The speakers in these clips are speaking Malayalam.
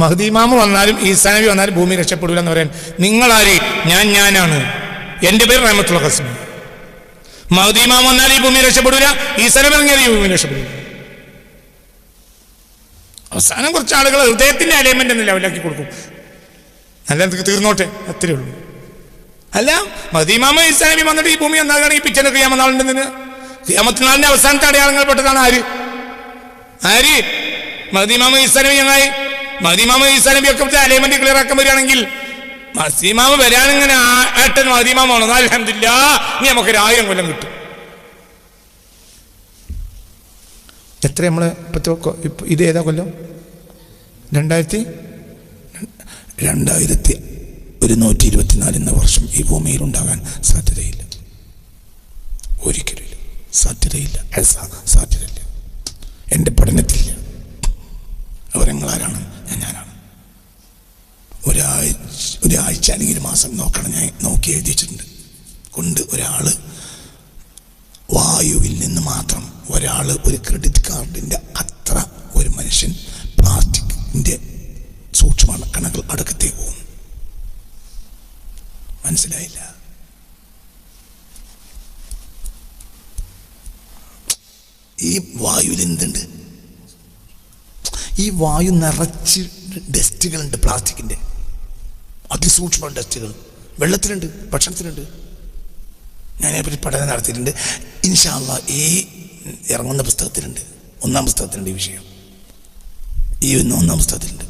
മഹ്ദി ഇമാമ് വന്നാലും ഈസാ നബി വന്നാലും ഭൂമി രക്ഷപ്പെടില്ല എന്ന് പറയാൻ നിങ്ങളാര്? ഞാനാണ്. എൻ്റെ പേര് റഹ്മത്തുൽ ഖസ്മി. മഹ്ദി ഇമാമ് വന്നാൽ ഈ ഭൂമി രക്ഷപ്പെടില്ല, ഈസാ നബി ഇറങ്ങിയാൽ ഈ ഭൂമി രക്ഷപ്പെടില്ല. അവസാനം കുറച്ച് ആളുകൾ ഹൃദയത്തിന്റെ അലൈൻമെന്റ് എന്ന് ലെവലാക്കി കൊടുക്കും. നല്ല തീർന്നോട്ടെ, അത്രേ ഉള്ളൂ. അല്ല, മഹ്ദി ഇമാമ് ഈസാ നബി വന്നിട്ട് ഈ ഭൂമി ഒന്നാകണമെങ്കിൽ പിറ്റേന്ന് ഖിയാമത്ത് നാളുണ്ടെന്ന്. ഖിയാമത്ത് നാളിന്റെ അവസാനത്തെ അടയാളങ്ങൾ പെട്ടതാണ് ആര്? മഹ്ദി ഇമാമ് ഈസാ നബി. ഞങ്ങളായി മഹ്ദി ഇമാമ് ഈസാ നബി ഒക്കെ അലൈൻമെന്റ് ക്ലിയർ ആക്കാൻ വരികയാണെങ്കിൽ മഹ്ദി ഇമാമ് വരാനിങ്ങനെ ഏട്ടൻ മഹ്ദി ഇമാമാണ്. അൽഹംദുലില്ലാഹ്, ഇനി നമുക്കൊരു 1000 കൊല്ലം കിട്ടും. എത്ര നമ്മള് ഇത് ഏതാ കൊല്ലം? 2124 എന്ന വർഷം ഈ ഭൂമിയിൽ ഉണ്ടാകാൻ സാധ്യതയില്ല. ഒരിക്കലും സാധ്യതയില്ല. സാധ്യതയില്ല. എൻ്റെ പഠനത്തില്ല. അവരെങ്ങളാരാണ്? ഞാനാണ്. ഒരാഴ്ച അല്ലെങ്കിൽ ഒരു മാസം നോക്കണം. ഞാൻ നോക്കി എഴുതി വെച്ചിട്ടുണ്ട്. ഒരാള് വായുവിൽ നിന്ന് മാത്രം ഒരു ക്രെഡിറ്റ് കാർഡിൻ്റെ അത്ര ഒരു മനുഷ്യൻ പ്ലാസ്റ്റിക്കിൻ്റെ സൂക്ഷ്മ കണകൾ അടുക്കത്തേക്ക് പോകും. മനസ്സിലായില്ല? ഈ വായുവിൽ എന്തുണ്ട്? ഈ വായു നിറച്ച് ഡസ്റ്റുകളുണ്ട്, പ്ലാസ്റ്റിക്കിൻ്റെ അതിസൂക്ഷ്മ ഡസ്റ്റുകൾ. വെള്ളത്തിലുണ്ട്, ഭക്ഷണത്തിലുണ്ട്. ഞാനതിനെപ്പറ്റി പഠനം നടത്തിയിട്ടുണ്ട്. ഇൻഷാ അല്ലാഹ് ഈ ഇറങ്ങുന്ന പുസ്തകത്തിലുണ്ട്, 1-ാം പുസ്തകത്തിലുണ്ട് ഈ വിഷയം. ഈ 1-ാം പുസ്തകത്തിലുണ്ട്.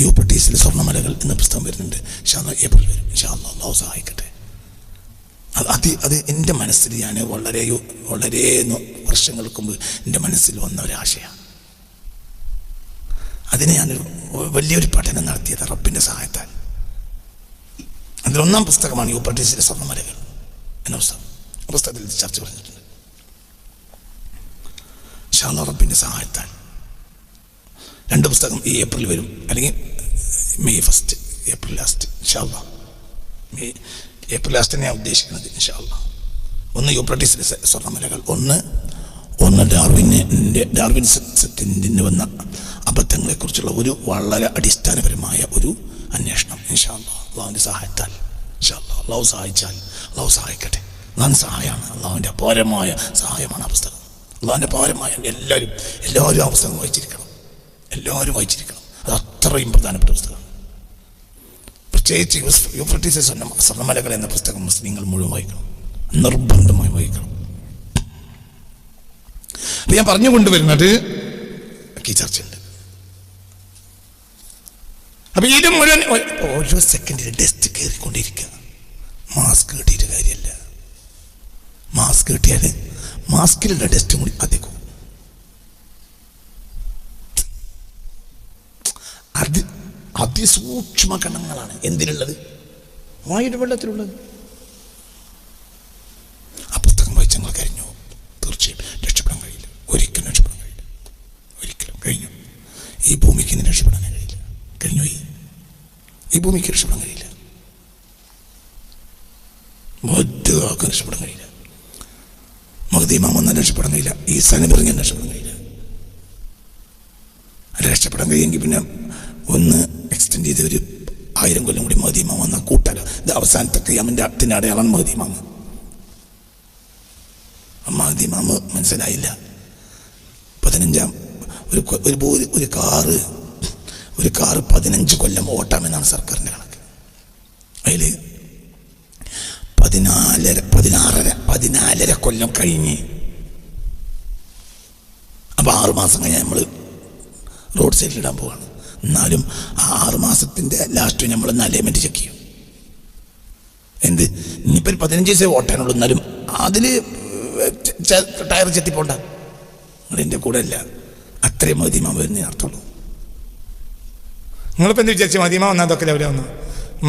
യൂഫ്രട്ടീസിലെ സ്വർണ്ണമലകൾ എന്ന പുസ്തകം വരുന്നുണ്ട്. ഇൻഷാ അല്ലാഹ് ഏപ്രിൽ വരും. ഇൻഷാ അല്ലാഹ് അല്ലാഹു സഹായിക്കട്ടെ. അത് എൻ്റെ മനസ്സിൽ ഞാൻ വളരെ വർഷങ്ങൾക്ക് മുമ്പ് എൻ്റെ മനസ്സിൽ വന്ന ഒരാശയാണ്. അതിന് ഞാനൊരു വലിയൊരു പഠനം നടത്തിയത് റബ്ബിൻ്റെ സഹായത്താൽ. അതിൽ 1-ാം പുസ്തകമാണ് യൂഫ്രട്ടീസിലെ സ്വർണ്ണമലകൾ എന്ന പുസ്തകം. ആ പുസ്തകത്തിൽ ചർച്ച പറഞ്ഞിട്ടുണ്ട്. ഇൻഷാ അല്ലാഹ് റബ്ബിൻ്റെ സഹായത്താൽ 2 പുസ്തകം ഈ ഏപ്രിൽ വരും, അല്ലെങ്കിൽ മെയ് 1, ഏപ്രിൽ ലാസ്റ്റ്. ഇൻഷാ അല്ലാഹ് ഏപ്രിൽ ലാസ്റ്റ് ഞാൻ ഉദ്ദേശിക്കുന്നത്. ഇൻഷാ അല്ലാഹ് ഒന്ന് യൂഫ്രട്ടീസിലെ സ്വർണ്ണമലകൾ, ഒന്ന് ഡാർവിനിസത്തിന് വന്ന അബദ്ധങ്ങളെക്കുറിച്ചുള്ള ഒരു വളരെ അടിസ്ഥാനപരമായ ഒരു അന്വേഷണം. ഇൻഷാ അല്ലാഹ് അള്ളാഹുവിൻ്റെ സഹായത്താൽ. ഇൻഷാ അല്ലാഹ് അള്ളാഹു സഹായിച്ചാൽ അള്ളാഹു സഹായിക്കട്ടെ. അള്ളാഹുവിൻ്റെ സഹായമാണ്, അള്ളാഹുവിൻ്റെ അപാരമായ സഹായമാണ് ആ പുസ്തകം. അള്ളാഹുവിൻ്റെ അപാരമായ എല്ലാവരും ആ പുസ്തകം വായിച്ചിരിക്കണം. എല്ലാവരും വായിച്ചിരിക്കണം. അത് അത്രയും പ്രധാനപ്പെട്ട പുസ്തകമാണ്. പ്രത്യേകിച്ച് യൂഫ്രട്ടീസ് സ്വർണ്ണമലകൾ എന്ന പുസ്തകം മുസ്ലിങ്ങൾ മുഴുവൻ വായിക്കണം, നിർബന്ധമായി വായിക്കണം. അപ്പൊ ഞാൻ പറഞ്ഞുകൊണ്ടുവരുന്നത് ഈ ചർച്ചയുണ്ട്. അപ്പൊ ഇത് മുഴുവൻ ഓരോ സെക്കൻഡിൽ ഡസ്റ്റ് കയറിക്കൊണ്ടിരിക്കുക. മാസ്ക് കിട്ടിയിട്ട് കാര്യമല്ല. മാസ്ക് കിട്ടിയാൽ മാസ്കിലുള്ള ഡസ്റ്റും കൂടി അധികം. അതിസൂക്ഷ്മ കണങ്ങളാണ് എന്തിനുള്ളത്? വായുടെ വെള്ളത്തിലുള്ളത്. ആ പുസ്തകം വായിച്ച് ഞങ്ങൾ കരഞ്ഞു. തീർച്ചയായും രക്ഷപ്പെടാൻ കഴിയില്ല. ഒരിക്കലും രക്ഷപ്പെടാൻ കഴിയില്ല. ഒരിക്കലും കഴിഞ്ഞു. ഈ ഭൂമിക്ക് ഇനി രക്ഷപ്പെടാൻ കഴിയില്ല. കഴിഞ്ഞു. ഈ ഭൂമിക്ക് രക്ഷപ്പെടാൻ കഴിയില്ല. മൊത്തമാക്കാൻ രക്ഷപ്പെടാൻ കഴിയില്ല. മഹ്ദി ഇമാം വന്നാൽ രക്ഷപ്പെടാൻ കഴിയില്ല. ഈസാ നബി ഇറങ്ങിയാൽ രക്ഷപ്പെടാൻ കഴിയില്ല. അത് രക്ഷപ്പെടാൻ കഴിയുമെങ്കിൽ പിന്നെ ഒന്ന് എക്സ്റ്റെൻഡ് ചെയ്ത് ഒരു 1000 കൊല്ലം കൂടി മഹ്ദി ഇമാം വന്നാൽ കൂട്ടല. ഇത് അവസാനത്തെ ഖിയാമത്തിന്റെ അടയാളാണ് മഹ്ദി ഇമാം. മഹ്ദി ഇമാം മനസ്സിലായില്ല. 15 ഒരു കാറ് 15 കൊല്ലം ഓട്ടാമെന്നാണ് സർക്കാരിൻ്റെ കണക്ക്. അതിൽ 14 കൊല്ലം കഴിഞ്ഞ്, അപ്പോൾ 6 മാസം കഴിഞ്ഞാൽ നമ്മൾ റോഡ് സൈഡിലിടാൻ പോവാണ്. എന്നാലും ആ 6 മാസത്തിൻ്റെ ലാസ്റ്റ് നമ്മൾ അലൈൻമെൻറ്റ് ചെക്ക് ചെയ്യും. എന്ത് ഇനിയിപ്പോൾ 15 ദിവസം ഓട്ടാനുള്ളൂ, എന്നാലും അതിൽ ടയർ ചെത്തിപ്പോണ്ട. നിങ്ങളെൻ്റെ കൂടെ അല്ല. അത്രയും മഹ്ദി ഇമാം വരുന്നേ അർത്ഥമുള്ളൂ. നിങ്ങളിപ്പോൾ എന്ത് വിചാരിച്ചു? മഹ്ദി ഇമാം വന്നാൽ അതൊക്കെ അവരെ വന്നു.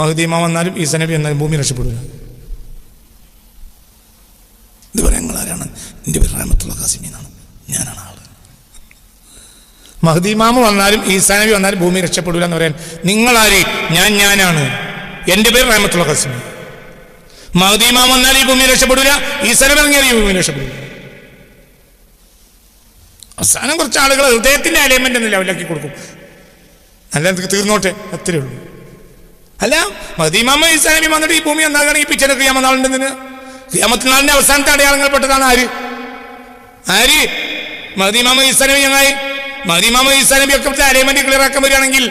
മഹ്ദി ഇമാം വന്നാലും ഈസാ നബി വന്നാലും ഭൂമി രക്ഷപ്പെടില്ല. ഇത് പറയാൻ ഞങ്ങളാരാണ്? എൻ്റെ പേര് റഹ്മത്തുൽ ഖാസിമി എന്നാണ്. ഞാനാണ് ആള്. മഹ്ദി ഇമാമ് വന്നാലും ഈസാ നബി വന്നാലും ഭൂമി രക്ഷപ്പെടില്ല എന്ന് പറയാൻ നിങ്ങളാര്? ഞാനാണ്. എൻ്റെ പേര് റഹ്മത്തുൽ ഖാസിമി. മഹ്ദി ഇമാം വന്നാൽ ഈ ഭൂമി രക്ഷപ്പെടില്ല, ഈസാ നബി ഇറങ്ങിയാൽ ഈ ഭൂമി രക്ഷപ്പെടില്ല. അവസാനം കുറച്ച് ആളുകൾ ഹൃദയത്തിന്റെ അലൈൻമെന്റ് എന്ന് ലെവലാക്കി കൊടുക്കും. നല്ല തീർന്നോട്ടെ, അത്രേ ഉള്ളൂ. അല്ല മദീമാമ ഈസാ നബി വന്നിട്ട് ഈ ഭൂമി എന്താകണമെങ്കിൽ പിറ്റേന്ന് ഖിയാമത്ത് നാളുണ്ടെന്ന്. ഖിയാമത്ത് നാളിന്റെ അവസാനത്തെ അടയാളങ്ങൾപ്പെട്ടതാണ് ആര് മദീമാമ ഈസാ നബി. ഞങ്ങളായി മദീമാമ ഈസാ നബി ഒക്കെ അലൈൻമെന്റ് ക്ലിയർ ആക്കാൻ വരികയാണെങ്കിൽ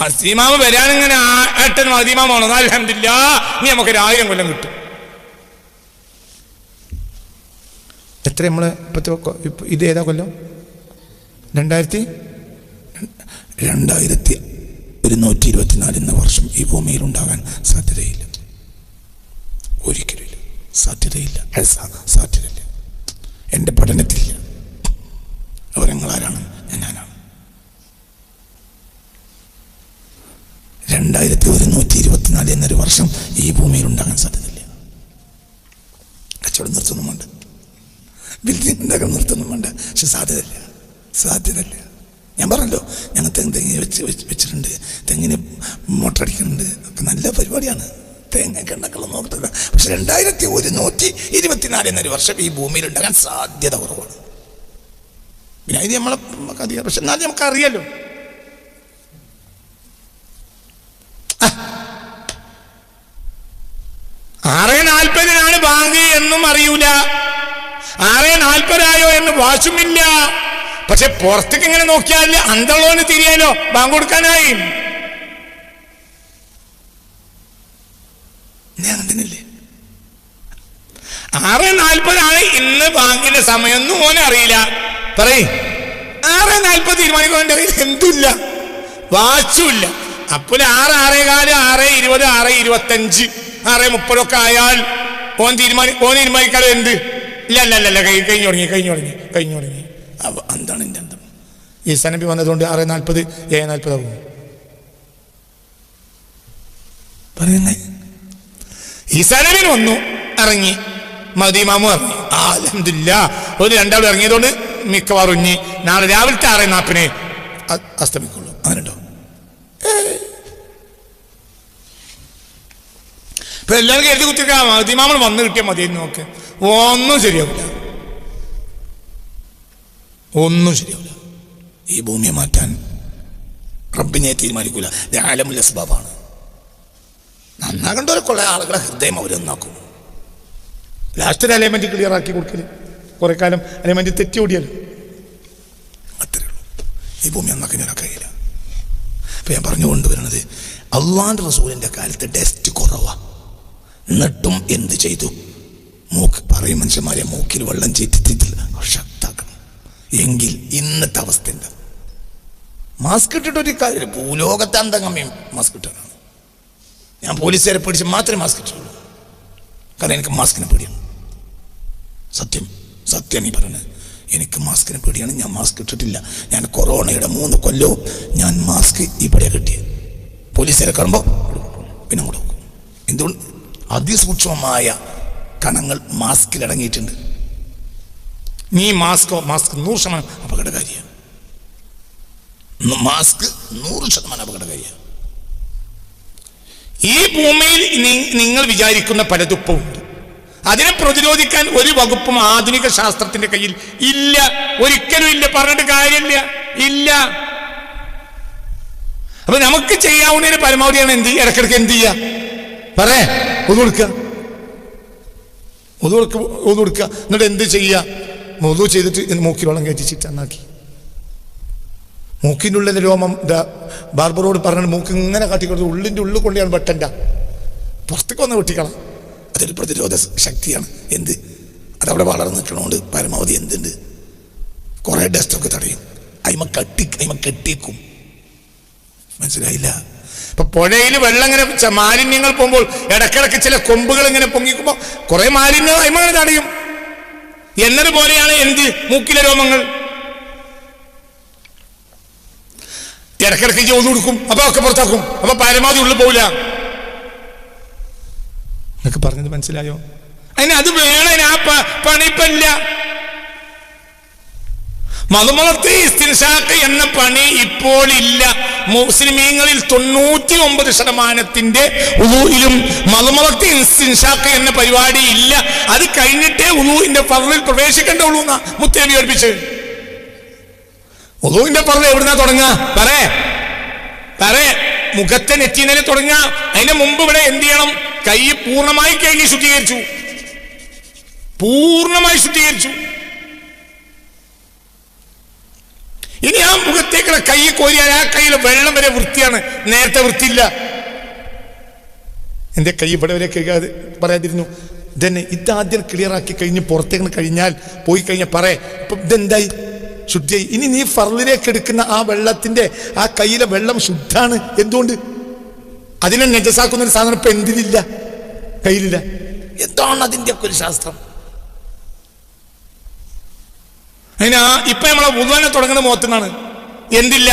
മദീമാമ വരാനിങ്ങനെ ഏട്ടൻ മദീമാമാണോ? അൽഹംദുലില്ലാഹ്, ഇനി നമുക്കൊരു 1000 കൊല്ലം കിട്ടും. എത്ര നമ്മള് ഇത് ഏതാ കൊല്ലം? 2124 എന്ന വർഷം ഈ ഭൂമിയിൽ ഉണ്ടാകാൻ സാധ്യതയില്ല. ഒരിക്കലും സാധ്യതയില്ല. എൻ്റെ പഠനത്തിലില്ല. അവരങ്ങളാരാണ്? ഞാനാണ്. 2124 എന്നൊരു വർഷം ഈ ഭൂമിയിൽ ഉണ്ടാകാൻ സാധ്യതയില്ല. കച്ചവടം നിർത്തുന്നുമുണ്ട്, ബിൽഡിംഗ് ഉണ്ടാക്കാൻ നിർത്തുന്നുമുണ്ട്. പക്ഷെ സാധ്യതയില്ല. ഞാൻ പറഞ്ഞല്ലോ, ഞങ്ങൾ തെങ്ങ് വെച്ചിട്ടുണ്ട്, തെങ്ങിന് മോട്ടർ അടിക്കുന്നുണ്ട്, ഒക്കെ നല്ല പരിപാടിയാണ്. തേങ്ങയൊക്കെ ഉണ്ടാക്കണം നോക്കത്തില്ല. പക്ഷെ 2124 എന്നൊരു വർഷം ഈ ഭൂമിയിൽ ഉണ്ടാകാൻ സാധ്യത കുറവാണ്. പിന്നെ ഇത് നമ്മളെ അറിയാം, പക്ഷെ എന്നാലും നമുക്കറിയാലോ. 6:40 ബാങ്ക് എന്നും അറിയൂല, 6:40 എന്ന് വാശുമില്ല. പക്ഷെ പുറത്തേക്ക് ഇങ്ങനെ നോക്കിയാൽ അന്തള്ളോന് തിരിയാലോ ബാങ്ക് കൊടുക്കാനായി. ഞാൻ കണ്ടില്ലേ 6:40 ഇന്ന് ബാങ്കിന്റെ സമയം ഒന്നും ഓനെ അറിയില്ല. പറയ് 6:40 തീരുമാനിക്കാൻ എന്തുമില്ല, വാച്ചുമില്ല. അപ്പോൾ 6:15, 6:20, 6:25, 6:30 ഒക്കെ ആയാൽ ഓൻ തീരുമാനിക്കാലോ എന്ത്? ഇല്ല കഴിഞ്ഞു തുടങ്ങി. എന്താണ് എൻ്റെ അന്തം? ഈസാ നബി വന്നതുകൊണ്ട് 6:40, 7:40 ആകും. പറയുന്നേ ഈസാ നബി വന്നു, ഇറങ്ങി, മദീമാമു ഇറങ്ങി. അൽഹംദുലില്ലാഹ്, ഒരു രണ്ടാളും ഇറങ്ങിയതുകൊണ്ട് മിക്കവാറും ഇനി നാളെ രാവിലത്തെ 6:40 അസ്തമിക്കുള്ളൂ. അങ്ങനെയുണ്ടോ? ഇപ്പൊ എല്ലാവർക്കും എഴുതി കുത്തിരിക്കാം, മദീമാമൻ വന്നു കിട്ടിയാൽ മതിയെന്ന് നോക്ക്. ഒന്നും ശരിയാവില്ല. ഈ ഭൂമിയെ മാറ്റാൻ റബ്ബിനെ തീരുമാനിക്കൂല. ആലമുൽ അസ്ബാബാണ്. നന്നാകേണ്ടവരൊക്കെയുള്ള ആളുകളെ ഹൃദയം അവരൊന്നാക്കും. ലാസ്റ്റ് അലൈൻമെന്റ് ക്ലിയർ ആക്കി കൊടുക്കല്. കുറെ കാലം അലൈൻമെന്റ് തെറ്റി ഓടിയാലും അത്രേ ഉള്ളൂ. ഈ ഭൂമി നന്നാക്കാൻ ഞാൻ കഴിയില്ല. അപ്പൊ ഞാൻ പറഞ്ഞു കൊണ്ടുവരുന്നത്, അള്ളാന്റെ റസൂലിന്റെ കാലത്ത് ഡസ്റ്റ് കുറവാ, എന്നിട്ടും എന്ത് ചെയ്തു? പറയും മനുഷ്യന്മാരെ, മൂക്കിൽ വെള്ളം ചീറ്റി ശക്താക്കണം. എങ്കിൽ ഇന്നത്തെ അവസ്ഥ എന്താ? മാസ്ക് ഇട്ടിട്ടൊരു കാര്യം. ഭൂലോകത്തെ അന്തംഗമ്യം മാസ്ക് ഇട്ടാണ്. ഞാൻ പോലീസുകാരെ പേടിച്ച് മാത്രമേ മാസ്ക് ഇട്ടുള്ളൂ. കാരണം എനിക്ക് മാസ്കിനെ പേടിയാണ്. സത്യം നീ പറയുന്നത്. എനിക്ക് മാസ്കിനെ പേടിയാണ്. ഞാൻ മാസ്ക് ഇട്ടിട്ടില്ല. ഞാൻ കൊറോണയുടെ 3 കൊല്ലവും ഞാൻ മാസ്ക് ഇവിടെ കിട്ടിയത്. പോലീസുകാരെ കാണുമ്പോൾ പിന്നെ അങ്ങോട്ട് നോക്കും. എന്തുകൊണ്ട്? അതിസൂക്ഷ്മമായ കണങ്ങൾ മാസ്കിലടങ്ങിയിട്ടുണ്ട്. മാസ്ക് 100% അപകടകാരിയാണ്. മാസ്ക് 100% അപകടകാരിയാണ്. ഈ ഭൂമിയിൽ നിങ്ങൾ വിചാരിക്കുന്ന പലതുപ്പമുണ്ട്. അതിനെ പ്രതിരോധിക്കാൻ ഒരു വകുപ്പും ആധുനിക ശാസ്ത്രത്തിന്റെ കയ്യിൽ ഇല്ല. ഒരിക്കലും ഇല്ല. പറഞ്ഞിട്ട് കാര്യമില്ല, ഇല്ല. അപ്പൊ നമുക്ക് ചെയ്യാവുന്നതിന് പരമാവധിയാണ് ഇടക്കിടക്ക് എന്ത് ചെയ്യുക? പറയേ, ഒതു കൊടുക്കുക. എന്നിട്ട് എന്ത് ചെയ്യുക? ഒതു ചെയ്തിട്ട് മൂക്കിൽ വെള്ളം കയറ്റി ചിറ്റന്നാക്കി. മൂക്കിൻ്റെ ഉള്ളിലെ രോമം ബാർബറോട് പറഞ്ഞിട്ട് മൂക്ക് ഇങ്ങനെ കാട്ടിക്കൊടുത്ത് ഉള്ളിൻ്റെ ഉള്ളിൽ കൊണ്ടാണ് വെട്ടണ്ട, പുറത്തേക്ക് വന്ന് വെട്ടിക്കണം. അതൊരു പ്രതിരോധ ശക്തിയാണ്. അതവിടെ വളർന്നിട്ടുള്ളതുകൊണ്ട് പരമാവധി എന്തുണ്ട്, കുറെ ഡസ്റ്റൊക്കെ തടയും. അയിമ കെട്ടിക്കും. മനസ്സിലായില്ല? ഇപ്പൊ പുഴയിൽ വെള്ളം ഇങ്ങനെ മാലിന്യങ്ങൾ പോകുമ്പോൾ ഇടക്കിടക്ക് ചില കൊമ്പുകൾ ഇങ്ങനെ പൊങ്ങിക്കുമ്പോ കുറെ മാലിന്യങ്ങൾ അയിമങ്ങനെ തടയും. എന്നതുപോലെയാണ് മൂക്കിലെ രോമങ്ങൾ. ഇടക്കിടക്ക് ജോലി കൊടുക്കും, അപ്പൊ ഒക്കെ പുറത്താക്കും. അപ്പൊ പരമാവധി ഉള്ളിൽ പോവില്ല. എന്നൊക്കെ പറഞ്ഞത് മനസ്സിലായോ? അത് വേണം. ആ പണിപ്പല്ല. മതുമളത്തി ഇസ്തിൻഷാഖ് എന്ന പണി ഇപ്പോൾ ഇല്ല. മുസ്ലിമീങ്ങളിൽ 99% ഉളൂയിലും മതുമളത്തി ഇസ്തിൻഷാഖ് എന്ന പരിപാടി ഇല്ല. അത് കഴിഞ്ഞിട്ടേ ഉളൂവിന്റെ ഫർളിൽ പ്രവേശിക്കേണ്ടുള്ളൂ എന്നാ മുത്തനബി പഠിപ്പിച്ച്. ഉളൂവിന്റെ ഫർള് എവിടുന്നാ തുടങ്ങുക? പറയേ. മുഖത്തെ നെറ്റിന്നലെ തുടങ്ങുക. അതിന് മുമ്പ് ഇവിടെ എന്ത് ചെയ്യണം? കൈ പൂർണ്ണമായി കഴുകി ശുദ്ധീകരിച്ചു, പൂർണ്ണമായി ശുദ്ധീകരിച്ചു. ഇനി ആ മുഖത്തേക്കുള്ള കൈ കോരിയാൽ ആ കയ്യിലെ വെള്ളം വരെ വൃത്തിയാണ്, നേരത്തെ വൃത്തിയില്ല. എൻ്റെ കൈ ഇവിടെ വരെ കഴുകാതെ പറയാതിരുന്നു. ഇതന്നെ ഇതാദ്യം ക്ലിയർ ആക്കി കഴിഞ്ഞ് പുറത്തേക്ക് കഴിഞ്ഞാൽ പോയി കഴിഞ്ഞാൽ പറയേ ഇപ്പം ഇതെന്തായി? ശുദ്ധിയായി. ഇനി നീ ഫർളിലേക്ക് എടുക്കുന്ന ആ വെള്ളത്തിന്റെ ആ കയ്യിലെ വെള്ളം ശുദ്ധാണ്. എന്തുകൊണ്ട്? അതിനെ നജസാക്കുന്ന ഒരു സാധനം ഇപ്പൊ എന്തിനില്ല, കയ്യിലില്ല. എന്താണ് അതിന്റെ ഒക്കെ ഒരു ശാസ്ത്രം? അതിനാ ഇപ്പൊ നമ്മളെ വുളുവിനെ തുടങ്ങുന്ന മുഖത്തുനിന്നാണ്. എന്തില്ല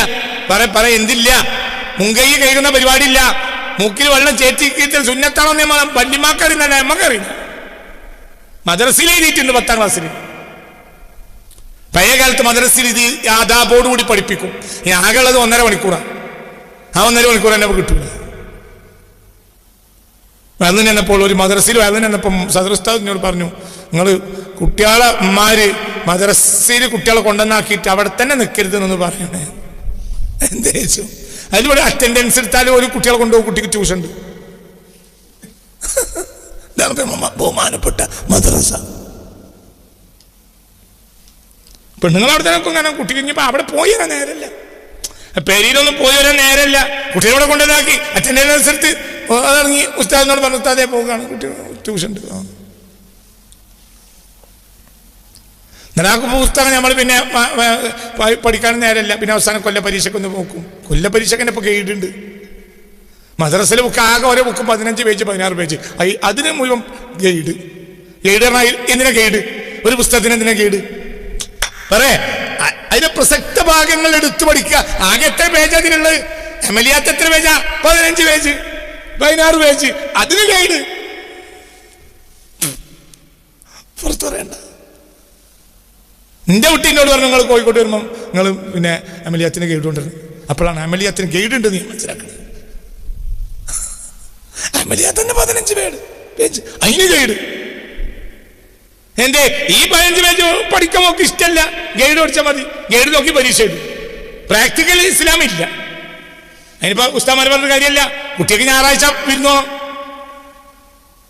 പറ എന്തില്ല? മുൻകൈ കഴുകുന്ന പരിപാടിയില്ല. മൂക്കിൽ വെള്ളം ചേച്ചിക്കീറ്റൽ സുന്നത്താണോ വല്യമാക്കറിയുന്നല്ല, നമ്മക്കറിയുന്നു. മദ്രസയിൽ എഴുതിയിട്ടുണ്ട് 10ാം ക്ലാസ്സിൽ. പഴയ കാലത്ത് മദ്രസയിൽ ഇത് ആദാബോടുകൂടി പഠിപ്പിക്കും. ഈ ആകെയുള്ളത് 1.5 മണിക്കൂറാണ്. ആ 1.5 മണിക്കൂർ എന്നെ കിട്ടൂല. വേദന എന്നപ്പോൾ ഒരു മദ്രസയിൽ വേദന എന്നപ്പം സദർസ്ഥാദിനോട് പറഞ്ഞു, നിങ്ങൾ കുട്ടികളെ ഉമ്മാര് മദ്രസയിൽ കുട്ടികളെ കൊണ്ടുവന്നാക്കിയിട്ട് അവിടെ തന്നെ നിൽക്കരുതെന്ന് പറയണേ. എന്താ ചോദിച്ചു? അതിലൂടെ അറ്റൻഡൻസ് എടുത്താലും ഒരു കുട്ടികളെ കൊണ്ടുപോകും, കുട്ടിക്ക് ട്യൂഷൻ ഉണ്ട്. ബഹുമാനപ്പെട്ട മദ്രസ പെണ്ണുങ്ങൾ അവിടെ തന്നെ അങ്ങനെ കുട്ടി കഴിഞ്ഞപ്പോ അവിടെ പോയി വരാൻ നേരല്ല, പെരിയിലൊന്നും പോയി വരാൻ നേരല്ല. കുട്ടികളെ കൊണ്ടുവന്നാക്കി അറ്റൻഡൻസ് എടുത്ത് ഇറങ്ങി ഉസ്താദിനോട് പറഞ്ഞു, ഉസ്താദേ പോവുകയാണ്, കുട്ടി ട്യൂഷൻ ഉണ്ട്. നിനക്ക് പുസ്തകം നമ്മൾ പിന്നെ പഠിക്കാൻ നേരല്ല. പിന്നെ അവസാനം കൊല്ല പരീക്ഷയ്ക്കൊന്ന് നോക്കും. കൊല്ല പരീക്ഷയ്ക്ക് ഇപ്പോൾ ഗൈഡുണ്ട്. മദ്രസയിലെ ബുക്ക് ആകെ ഓരോ ബുക്കും 15 പേജ് 16 പേജ്. അതിന് മുഴുവൻ ഗൈഡ്. പറഞ്ഞാൽ എന്തിനാ ഗൈഡ്? ഒരു പുസ്തകത്തിന് എന്തിനാ ഗൈഡ്? പറയേ അതിന്റെ പ്രസക്ത ഭാഗങ്ങൾ എടുത്തു പഠിക്കുക. ആകെ എത്ര പേജ് അതിനുള്ളത്? അമലിയാത്ത് എത്ര പേജാ? 15 പേജ് 16 പേജ്. അതിന് ഗൈഡ് പുറത്തു പറയണ്ട. നിന്റെ കുട്ടീനോട് പറഞ്ഞു, നിങ്ങൾ കോഴിക്കോട്ട് വരുമ്പം നിങ്ങൾ പിന്നെ അമലിയാത്തിന് ഗൈഡ് കൊണ്ടുവരണം. അപ്പോഴാണ് അമലിയാത്തിന് ഗൈഡ് ഉണ്ട് നീ മനസ്സിലാക്കുന്നത്. അമലിയാത്തന്നെ 15 പേജ്, അതിന് ഗൈഡ്. എന്തേ ഈ 15 പേജ് പഠിക്കാൻ നോക്കി ഇഷ്ടമല്ല, ഗൈഡ് പഠിച്ചാൽ മതി. ഗൈഡ് നോക്കി പരീക്ഷ എഴുതും. പ്രാക്ടിക്കൽ ഇസ്ലാം ഇല്ല. അതിനിപ്പോ ഉസ്താദ്മാർ പറഞ്ഞ കാര്യമല്ല. കുട്ടിക്ക് ഞായറാഴ്ച വിരുന്നോ,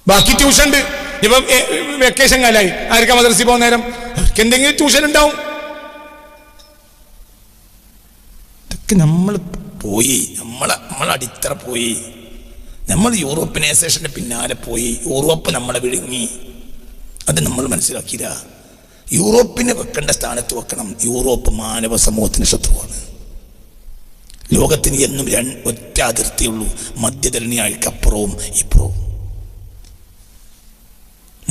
ബാക്കി ട്യൂഷൻ ഉണ്ട്. ഇപ്പം വെക്കേഷൻ കാലമായി, ആർക്കാ മദ്രസയിൽ പോകുന്ന നേരം? അവർക്ക് എന്തെങ്കിലും ട്യൂഷൻ ഉണ്ടാവും. ഇതൊക്കെ നമ്മൾ പോയി, നമ്മളടിത്തറ പോയി. നമ്മൾ യൂറോപ്പിനൈസേഷന്റെ പിന്നാലെ പോയി. യൂറോപ്പ് നമ്മളെ വിഴുങ്ങി. അത് നമ്മൾ മനസ്സിലാക്കിയില്ല. യൂറോപ്പിനെ വെക്കേണ്ട സ്ഥാനത്ത് വെക്കണം. യൂറോപ്പ് മാനവ സമൂഹത്തിന് ശത്രുവാണ്. ലോകത്തിന് എന്നും ഒറ്റ അതിർത്തിയുള്ളൂ, മധ്യധരണിയായിക്കപ്പുറവും ഇപ്പുറവും.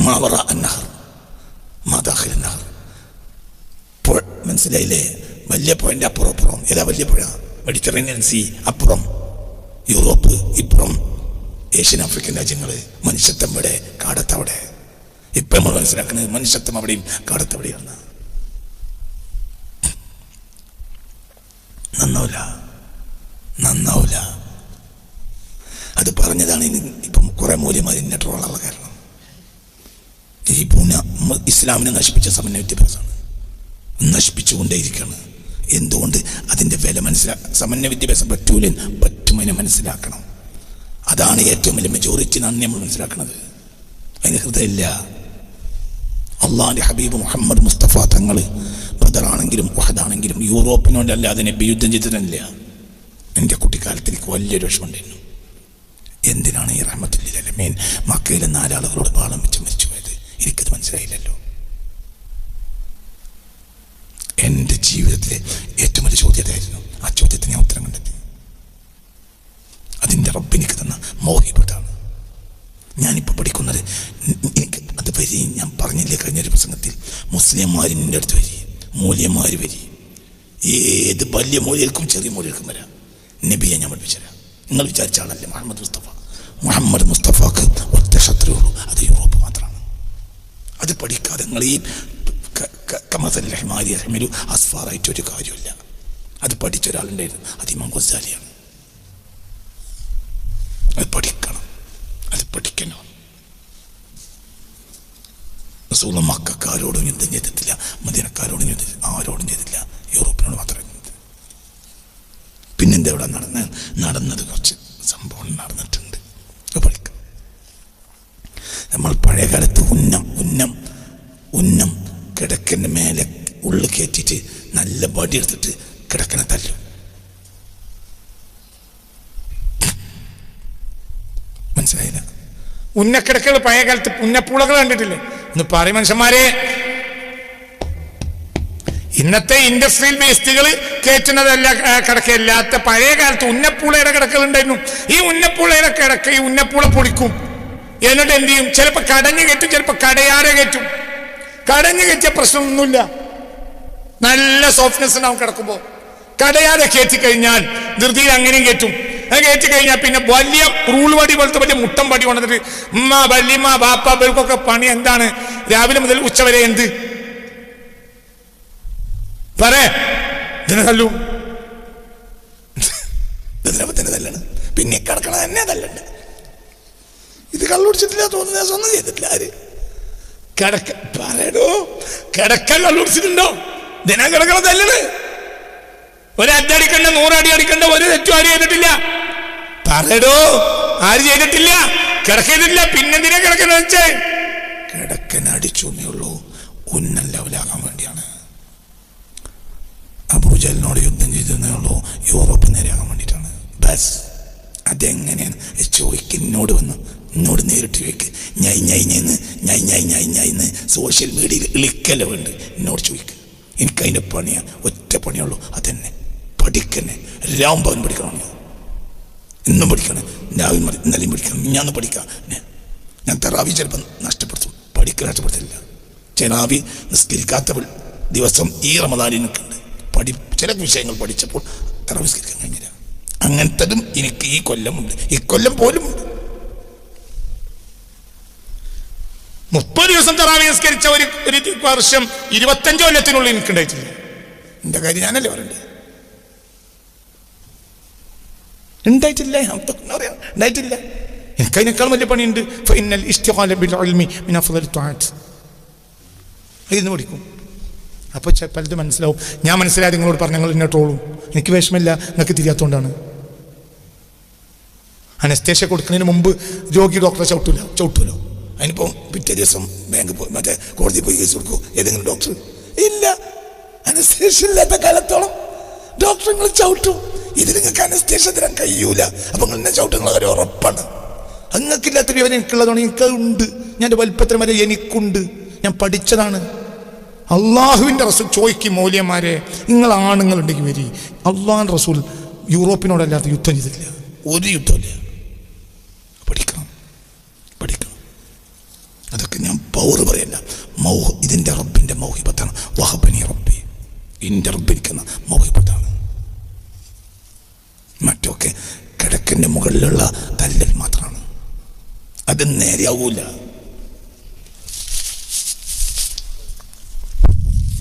മാവറ അന്നഹർ മാദാഖിൽ അന്നഹർ. മനസ്സിലായില്ലേ? വലിയ പുഴൻ്റെ അപ്പുറം. ഏതാ വലിയ പുഴ? മെഡിറ്ററേനിയൻ സീ അപ്പുറം യൂറോപ്പ്, ഇപ്പുറം ഏഷ്യൻ ആഫ്രിക്കൻ രാജ്യങ്ങൾ. മനുഷ്യത്വം ഇവിടെ, കാടത്തവിടെ. ഇപ്പം നമ്മൾ മനസ്സിലാക്കുന്നത് മനുഷ്യത്വം അവിടെയും കാടത്തവിടെയാണ്. നന്നാവൂല. അത് പറഞ്ഞതാണ്. ഇപ്പം കുറെ മൂല്യമാർ ഇന്ന ട്രോളുള്ള കാരണം. ഈ പൂന ഇസ്ലാമിനെ നശിപ്പിച്ച സമന്വയ വിദ്യാഭ്യാസമാണ്, നശിപ്പിച്ചുകൊണ്ടേയിരിക്കുകയാണ്. എന്തുകൊണ്ട്? അതിൻ്റെ വില സമന്വയ വിദ്യാഭ്യാസം പറ്റുമതിനെ മനസ്സിലാക്കണം. അതാണ് ഏറ്റവും വലിയ മെജോറിറ്റി എന്നാണ് നമ്മൾ മനസ്സിലാക്കുന്നത്. അതിന് ഹൃദയമില്ല. അള്ളാഹിൻ്റെ ഹബീബ് മുഹമ്മദ് മുസ്തഫ തങ്ങൾ ബദറാണെങ്കിലും ഉഹദാണെങ്കിലും യൂറോപ്പിനോടല്ലാതെ നബി യുദ്ധം ചെയ്തിട്ടില്ല. എൻ്റെ കുട്ടിക്കാലത്ത് എനിക്ക് വലിയൊരു വിഷമമുണ്ടായിരുന്നു. എന്തിനാണ് ഈ റഹ്മത്തുൽ ആലമീൻ മക്കയിലെ 4 ആളുകളോട് പാളം വെച്ച് മരിച്ചു പോയത്? എനിക്കത് മനസ്സിലായില്ലല്ലോ. എൻ്റെ ജീവിതത്തിലെ ഏറ്റവും വലിയ ചോദ്യതായിരുന്നു. ആ ചോദ്യത്തിന് ഞാൻ ഉത്തരം കണ്ടെത്തി. അതിൻ്റെ റബ്ബ് എനിക്ക് തന്ന മൗഹിബത്താണ്. ഞാനിപ്പോൾ പഠിക്കുന്നത് എനിക്ക് അത് വരി. ഞാൻ പറഞ്ഞില്ലേ കഴിഞ്ഞൊരു പ്രസംഗത്തിൽ, മുസ്ലിംമാരിൻ്റെ അടുത്ത് വരി, മൂല്യന്മാർ വരി. ഏത് വലിയ മൂല്യർക്കും ചെറിയ മൂല്യർക്കും വരാം. നബിയെ ഞാൻ പഠിപ്പിച്ചുതരാം. നിങ്ങൾ വിചാരിച്ച ആളല്ലേ മുഹമ്മദ് മുസ്തഫക്ക് ഒറ്റ ശത്രുവുള്ളൂ, അത് യൂറോപ്പ് മാത്രമാണ്. അത് പഠിക്കാതെ നിങ്ങൾ ഈ കമസൽമാരി അസ്ഫാറായിട്ടൊരു കാര്യമില്ല. അത് പഠിച്ച ഒരാളുണ്ടായിരുന്നു, അത് ഇമാം ഗസാലിയാണ്. അത് പഠിക്കണം, അത് പഠിക്കണം. റസൂൽ മക്കക്കാരോടും യുദ്ധം ചെയ്തിട്ടില്ല, മദീനക്കാരോടും യുദ്ധം ആരോടും ചെയ്തിട്ടില്ല, യൂറോപ്പിനോട് മാത്രമേ. പിന്നെ എന്താ ഇവിടെ നടന്നത് കുറച്ച് സംഭവം നടന്നിട്ടുണ്ട്. പഠിക്കാം. നമ്മൾ പഴയ കാലത്ത് ഉന്നം കിടക്കൻ്റെ മേലെ ഉള്ളിൽ കയറ്റിയിട്ട് നല്ല ബടി എടുത്തിട്ട് കിടക്കനെ തല്ലും. മനസ്സിലായില്ല? ഉന്നക്കിടക്കുകൾ പഴയ കാലത്ത് ഉന്നപ്പൂളകൾ കണ്ടിട്ടില്ലേ? ഒന്ന് പറയും മനുഷ്യന്മാരെ. ഇന്നത്തെ ഇൻഡസ്ട്രിയൽ വേസ്റ്റുകൾ കയറ്റുന്നതല്ല കിടക്കല്ലാത്ത പഴയ കാലത്ത് ഉന്നപ്പൂളയുടെ കിടക്കകൾ ഉണ്ടായിരുന്നു. ഈ ഉന്നപ്പൂളയുടെ കിടക്ക ഈ ഉന്നപ്പൂള പൊടിക്കും. എന്നിട്ട് എന്ത് ചെയ്യും? ചിലപ്പോൾ കടഞ്ഞു കയറ്റും, ചിലപ്പോൾ കടയാറെ കയറ്റും. കടഞ്ഞു കയറ്റിയ പ്രശ്നമൊന്നുമില്ല, നല്ല സോഫ്റ്റ്നെസ് ഉണ്ടാവും കിടക്കുമ്പോൾ. കടയാതെ കയറ്റി കഴിഞ്ഞാൽ ധൃതിയിൽ അങ്ങനെയും കയറ്റും. അത് കയറ്റി കഴിഞ്ഞാൽ പിന്നെ വലിയ റൂൾ വടി പോലത്തെ വലിയ മുട്ടം വടി കൊണ്ടിട്ട് ഉമ്മ വല്യമ്മ ബാപ്പ ഇവർക്കൊക്കെ പണി എന്താണ്? രാവിലെ മുതൽ ഉച്ചവരെ എന്ത് ഇതിനെ തല്ലാണ്. പിന്നെ കിടക്കണ തന്നെ തല്ലുണ്ട്. ഇത് കള്ളുടിച്ചിട്ടില്ല, തോന്നുന്ന ഒന്നും ചെയ്തിട്ടില്ല. ആര് കിടക്ക കള്ളുടിച്ചിട്ടുണ്ടോ? ദിനം കിടക്കണ തല്ലാണ്. ഒരു അടിക്കണ്ട, 100 അടി അടിക്കണ്ട, ഒരു തെറ്റും ആരും ചെയ്തിട്ടില്ല. പറയടോ, ആര് ചെയ്തിട്ടില്ല? കിടക്കില്ല. പിന്നെന്തിനാ കിടക്കണ വെച്ചേ? കിടക്കൻ അടിച്ചേ ഉള്ളൂ, ഉന്നം ലെവലാകാൻ വേണ്ടിയാണ്. അബൂജഹലിനോട് യുദ്ധം ചെയ്തേ ഉള്ളൂ, യൂറോപ്പ് നേരെയാകാൻ വേണ്ടിയിട്ടാണ്. ബസ് അതെങ്ങനെയാണ് ചോദിക്കുന്നോട് വന്ന് എന്നോട് നേരിട്ട് ചോദിക്ക്. ഞാൻ സോഷ്യൽ മീഡിയയിൽ ഇളിക്കല്ല വേണ്ട. എന്നോട് ചോദിക്ക്. എനിക്കതിൻ്റെ പണിയാണ്, ഒറ്റ പണിയുള്ളൂ, അതന്നെ പഠിക്കന്നെ. രാംഭവൻ പഠിക്കണം, ഇന്നും പഠിക്കണം, രാവിലെ ഇന്നലെയും പഠിക്കണം, ഞാന്ന് പഠിക്കാം. ഞാൻ തറാവി ചിലപ്പോൾ നഷ്ടപ്പെടുത്തും, പഠിക്കൽ നഷ്ടപ്പെടുത്തില്ല. ചെറാവി നിസ്കരിക്കാത്ത ദിവസം ഈ റമദാനിനൊക്കെയുണ്ട്. ചില വിഷയങ്ങൾ പഠിച്ചപ്പോൾ തറാവി നിസ്കരിക്കാൻ കഴിഞ്ഞില്ല. അങ്ങനത്തതും എനിക്ക് ഈ കൊല്ലമുണ്ട്, ഈ കൊല്ലം പോലും ഉണ്ട്. 30 ദിവസം തറാവി നിസ്കരിച്ച ഒരു വർഷം 25 കൊല്ലത്തിനുള്ളിൽ എനിക്ക് ഉണ്ടായിട്ടില്ല. എൻ്റെ കാര്യം ഞാനല്ലേ പറയണ്ടേ? ഉണ്ടായിട്ടില്ല. എനിക്കതിനേക്കാൾ വലിയ പണിയുണ്ട്. ഇന്ന് പഠിക്കും. അപ്പോൾ പലത് മനസ്സിലാവും. ഞാൻ മനസ്സിലായി നിങ്ങളോട് പറഞ്ഞ ഞങ്ങൾ എന്നെ ട്രോളും. എനിക്ക് വിഷമമില്ല, നിങ്ങൾക്ക് തിരിയാത്തോണ്ടാണ്. അനസ്തേഷ്യ കൊടുക്കുന്നതിന് മുമ്പ് രോഗി ഡോക്ടറെ ചവിട്ടൂലോ. അതിനിപ്പോൾ പിറ്റേ ദിവസം ബാങ്കിൽ പോയി മറ്റേ കോടതി പോയി കേസ് കൊടുക്കും ഏതെങ്കിലും ഡോക്ടർ ഇല്ല. അനസ്തേഷ്യ ഇല്ലാത്ത കാലത്തോളം ഡോക്ടറുകൾ ചവിട്ടും. ഇത് നിങ്ങൾക്ക് അനസ്തേഷ്യ തരാൻ കഴിയൂല. അപ്പം നിങ്ങൾ എന്നെ ചവിട്ടുന്ന കാര്യം ഉറപ്പാണ്. നിങ്ങൾക്കില്ലാത്ത വിവരം എനിക്കുള്ളതാണ്. എനിക്കുണ്ട്. ഞാൻ എൻ്റെ വലിപ്പത്തിന് വരെ എനിക്കുണ്ട്. ഞാൻ പഠിച്ചതാണ്. അള്ളാഹുവിൻ്റെ റസൂൽ ചോദിക്കും, മൗലിയന്മാരെ നിങ്ങൾ ആണുങ്ങളുണ്ടെങ്കിൽ വരി. അള്ളാഹുവിൻ്റെ റസൂൽ യൂറോപ്പിനോടല്ലാത്ത യുദ്ധം ചെയ്തിട്ടില്ല, ഒരു യുദ്ധമില്ല. പഠിക്കണം. അതൊക്കെ ഞാൻ പൗറ് പറയല്ല, ഇതിൻ്റെ റബ്ബിൻ്റെ മൗഹിബത്താണ്. വഹബനി റബ്ബി, എൻ്റെ റബ്ബിരിക്കുന്ന മൗഹിബത്താണ്. മറ്റൊക്കെ കിടക്കിൻ്റെ മുകളിലുള്ള തല്ലൽ മാത്രമാണ്. അത് നേരെയാവൂല.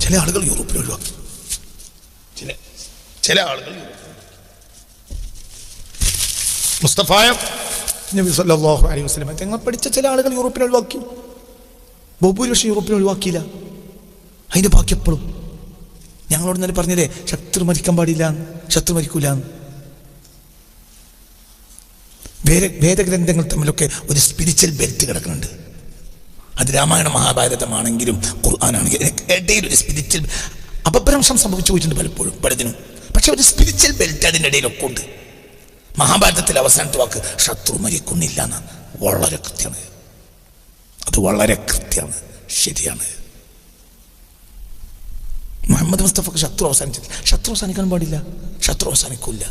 ചില ആളുകൾ യൂറോപ്പിൽ ഒഴിവാക്കി. ചില ആളുകൾ മുസ്തഫായ നബി സല്ലല്ലാഹു അലൈഹി വസല്ലം തങ്ങൾ പഠിച്ച ചില ആളുകൾ യൂറോപ്പിൽ ഒഴിവാക്കി. ബഹുഭൂരിപക്ഷം യൂറോപ്പിൽ ഒഴിവാക്കിയില്ല. അതിൻ്റെ ബാക്കി എപ്പോഴും ഞങ്ങളോട് ഇന്നലെ പറഞ്ഞില്ലേ, ശത്രു മരിക്കാൻ പാടില്ല, ശത്രു മരിക്കൂല. വേദഗ്രന്ഥങ്ങൾ തമ്മിലൊക്കെ ഒരു സ്പിരിച്വൽ ബെൽറ്റ് കിടക്കുന്നുണ്ട്. അത് രാമായണ മഹാഭാരതമാണെങ്കിലും ഖുർആനാണെങ്കിലും ഇടയിൽ ഒരു സ്പിരിച്വൽ അപഭ്രംശം സംഭവിച്ചു പോയിട്ടുണ്ട് പലപ്പോഴും പലതിനും. പക്ഷെ ഒരു സ്പിരിച്വൽ ബെൽറ്റ് അതിൻ്റെ ഇടയിലൊക്കെ ഉണ്ട്. മഹാഭാരതത്തിലെ അവസാനത്തെ വാക്ക് ശത്രു മരിക്കുന്നില്ല എന്നാണ്. വളരെ കൃത്യമാണ്. അത് വളരെ കൃത്യമാണ്, ശരിയാണ്. മുഹമ്മദ് മുസ്തഫക്ക് ശത്രു അവസാനിച്ചില്ല. ശത്രു അവസാനിക്കാൻ പാടില്ല, ശത്രു അവസാനിക്കില്ല.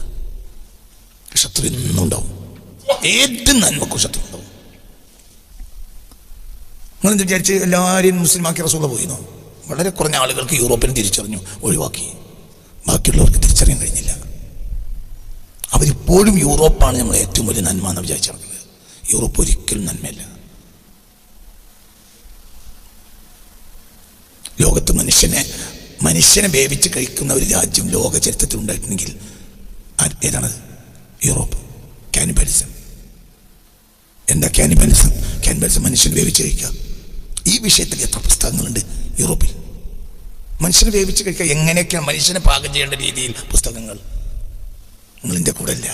ശത്രു എന്നും ഉണ്ടാവും. ഏത് നന്മക്കും ശത്രു ഉണ്ടാവും. നിങ്ങളെന്ത് വിചാരിച്ച് എല്ലാവരെയും മുസ്ലിമാക്കി റസൂല പോയിന്നോ? വളരെ കുറഞ്ഞ ആളുകൾക്ക് യൂറോപ്പിനെ തിരിച്ചറിഞ്ഞു, ഒഴിവാക്കി. ബാക്കിയുള്ളവർക്ക് തിരിച്ചറിയാൻ കഴിഞ്ഞില്ല. അവരിപ്പോഴും യൂറോപ്പാണ് നമ്മൾ ഏറ്റവും വലിയ നന്മ എന്ന് വിചാരിച്ചു നടക്കുന്നത്. യൂറോപ്പ് ഒരിക്കലും നന്മയല്ല. ലോകത്ത് മനുഷ്യനെ വേവിച്ച് കഴിക്കുന്ന ഒരു രാജ്യം ലോക ചരിത്രത്തിൽ ഉണ്ടായിട്ടുണ്ടെങ്കിൽ ഏതാണത്? യൂറോപ്പ്. കാനിബലിസം. എന്താ കാനിബലിസം? മനുഷ്യനെ വേവിച്ച് കഴിക്കുക. ഈ വിഷയത്തിൽ എത്ര പുസ്തകങ്ങളുണ്ട് യൂറോപ്പിൽ? മനുഷ്യനെ വേവിച്ച് കഴിക്കുക, എങ്ങനെയൊക്കെയാണ് മനുഷ്യനെ പാകം ചെയ്യേണ്ട രീതിയിൽ പുസ്തകങ്ങൾ. നിങ്ങളിൻ്റെ കൂടെ അല്ല.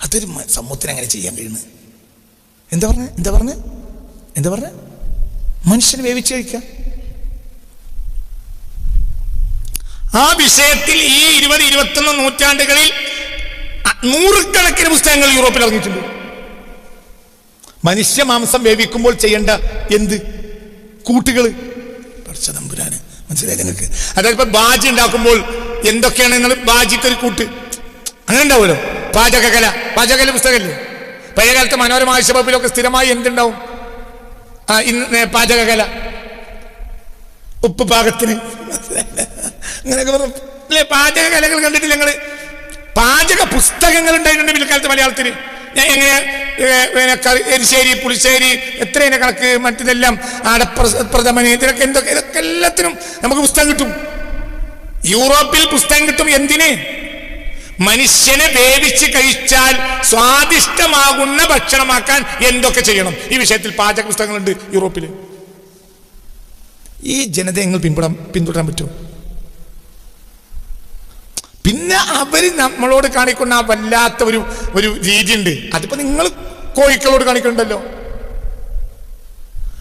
അതൊരു സമൂഹത്തിന് അങ്ങനെ ചെയ്യാൻ കഴിയുന്നത്. എന്താ പറഞ്ഞ മനുഷ്യനെ വേവിച്ച് കഴിക്കാം. ആ വിഷയത്തിൽ ഈ 20-21 നൂറ്റാണ്ടുകളിൽ നൂറുകണക്കിന് പുസ്തകങ്ങൾ യൂറോപ്പിൽ ഇറങ്ങിയിട്ടുണ്ട്. മനുഷ്യ മാംസം വേവിക്കുമ്പോൾ ചെയ്യേണ്ട എന്ത് കൂട്ടുകൾ തമ്പുരാന് മനസ്സിലായി നിങ്ങൾക്ക്? അതായത് ഇപ്പൊ ബാജി ഉണ്ടാക്കുമ്പോൾ എന്തൊക്കെയാണ് നിങ്ങൾ ബാജിക്കൊരു കൂട്ട് അങ്ങനെ ഉണ്ടാവുമല്ലോ. പാചകകല പുസ്തകമല്ലേ? പഴയകാലത്ത് മനോരമ ആഴ്ചപ്പതിലൊക്കെ സ്ഥിരമായി എന്തുണ്ടാവും? പാചകകല, ഉപ്പ് പാകത്തിന്, അങ്ങനെയൊക്കെ പറഞ്ഞു അല്ലേ? പാചകകലകൾ കണ്ടിട്ടില്ല നിങ്ങൾ? പാചക പുസ്തകങ്ങൾ ഉണ്ടായിട്ടുണ്ട് പിൽക്കാലത്ത് മലയാളത്തിന്. എങ്ങനെ എരിശ്ശേരി, പുളിശ്ശേരി, എത്രേനെ കണക്ക്, മറ്റിതെല്ലാം അടപ്രഥമന്, ഇതിനൊക്കെ ഇതൊക്കെ എല്ലാത്തിനും നമുക്ക് പുസ്തകം കിട്ടും. യൂറോപ്പിൽ പുസ്തകം കിട്ടും. എന്തിന്? മനുഷ്യനെ വേവിച്ച് കഴിച്ചാൽ സ്വാദിഷ്ടമാകുന്ന ഭക്ഷണമാക്കാൻ എന്തൊക്കെ ചെയ്യണം. ഈ വിഷയത്തിൽ പാചക പുസ്തകങ്ങളുണ്ട് യൂറോപ്പിൽ. ഈ ജനതയെ നിങ്ങൾ പിന്തുടരാൻ പറ്റുമോ? പിന്നെ അവര് നമ്മളോട് കാണിക്കുന്ന ആ വല്ലാത്ത ഒരു രീതിയുണ്ട്. അതിപ്പോ നിങ്ങൾ കോഴിക്കളോട് കാണിക്കണ്ടല്ലോ.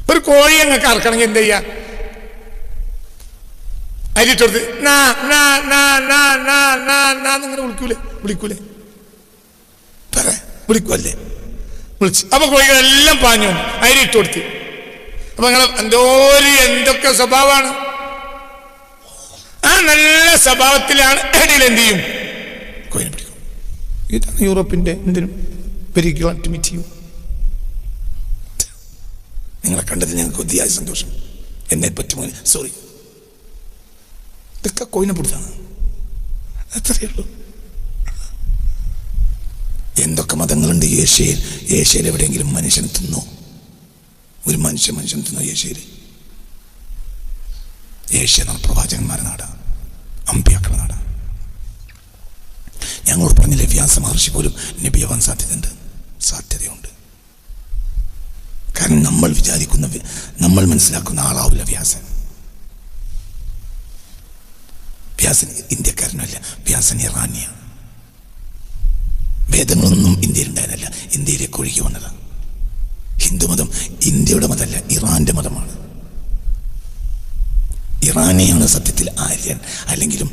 ഒരു കോഴി ഞങ്ങൾക്ക് അറക്കണമെങ്കിൽ എന്താ ചെയ്യാ? അരിട്ടൊടുത്ത് നിങ്ങനെ വിളിക്കൂലേ? വിളിക്കുമല്ലേ? വിളിച്ച് അപ്പൊ കോഴികളെല്ലാം പാഞ്ഞു അരിട്ട് കൊടുത്ത്. അപ്പൊ നിങ്ങൾ എന്തൊക്കെ സ്വഭാവമാണ്. ആ നല്ല സ്വഭാവത്തിലാണ് ഇടയിൽ എന്ത് ചെയ്യും? കോഴിനെ പിടിക്കും. ഇതാണ് യൂറോപ്പിന്റെ എന്തിനും very glad to meet you. നിങ്ങളെ കണ്ടതിൽ ഞങ്ങൾക്ക് ഒത്തിരി സന്തോഷം. എന്നെ പറ്റുമോ? സോറി. ഇതൊക്കെ കോഴിനെ പിടിച്ചാണ്. അത്രയേ ഉള്ളൂ. എന്തൊക്കെ മതങ്ങളുണ്ട് ഏഷ്യയിൽ? ഏഷ്യയിൽ എവിടെയെങ്കിലും മനുഷ്യൻ തിന്നോ? ഒരു മനുഷ്യൻ തിന്നോ ഏഷ്യയിൽ? ഏഷ്യ എന്ന പ്രവാചകന്മാരുടെ നാടാണ്, അമ്പിയാക്കളുടെ നാടാണ്. ഞങ്ങളോട് പറഞ്ഞില്ലേ, വ്യാസ മഹർഷി പോലും നബിയാവാൻ സാധ്യതയുണ്ട്. കാരണം നമ്മൾ മനസ്സിലാക്കുന്ന ആളാവില്ല വ്യാസൻ. വ്യാസൻ ഇന്ത്യക്കാരനല്ല, വ്യാസൻ ഇറാനിയാണ്. വേദങ്ങളൊന്നും ഇന്ത്യയിൽ ഉണ്ടായിരുന്നില്ല, ഇന്ത്യയിലേക്ക് ഒഴുകി വന്നതാണ്. ഹിന്ദുമതം ഇന്ത്യയുടെ മതമല്ല, ഇറാന്റെ മതമാണ്. ഇറാനിയാണ് സത്യത്തിൽ ആര്യൻ. അല്ലെങ്കിലും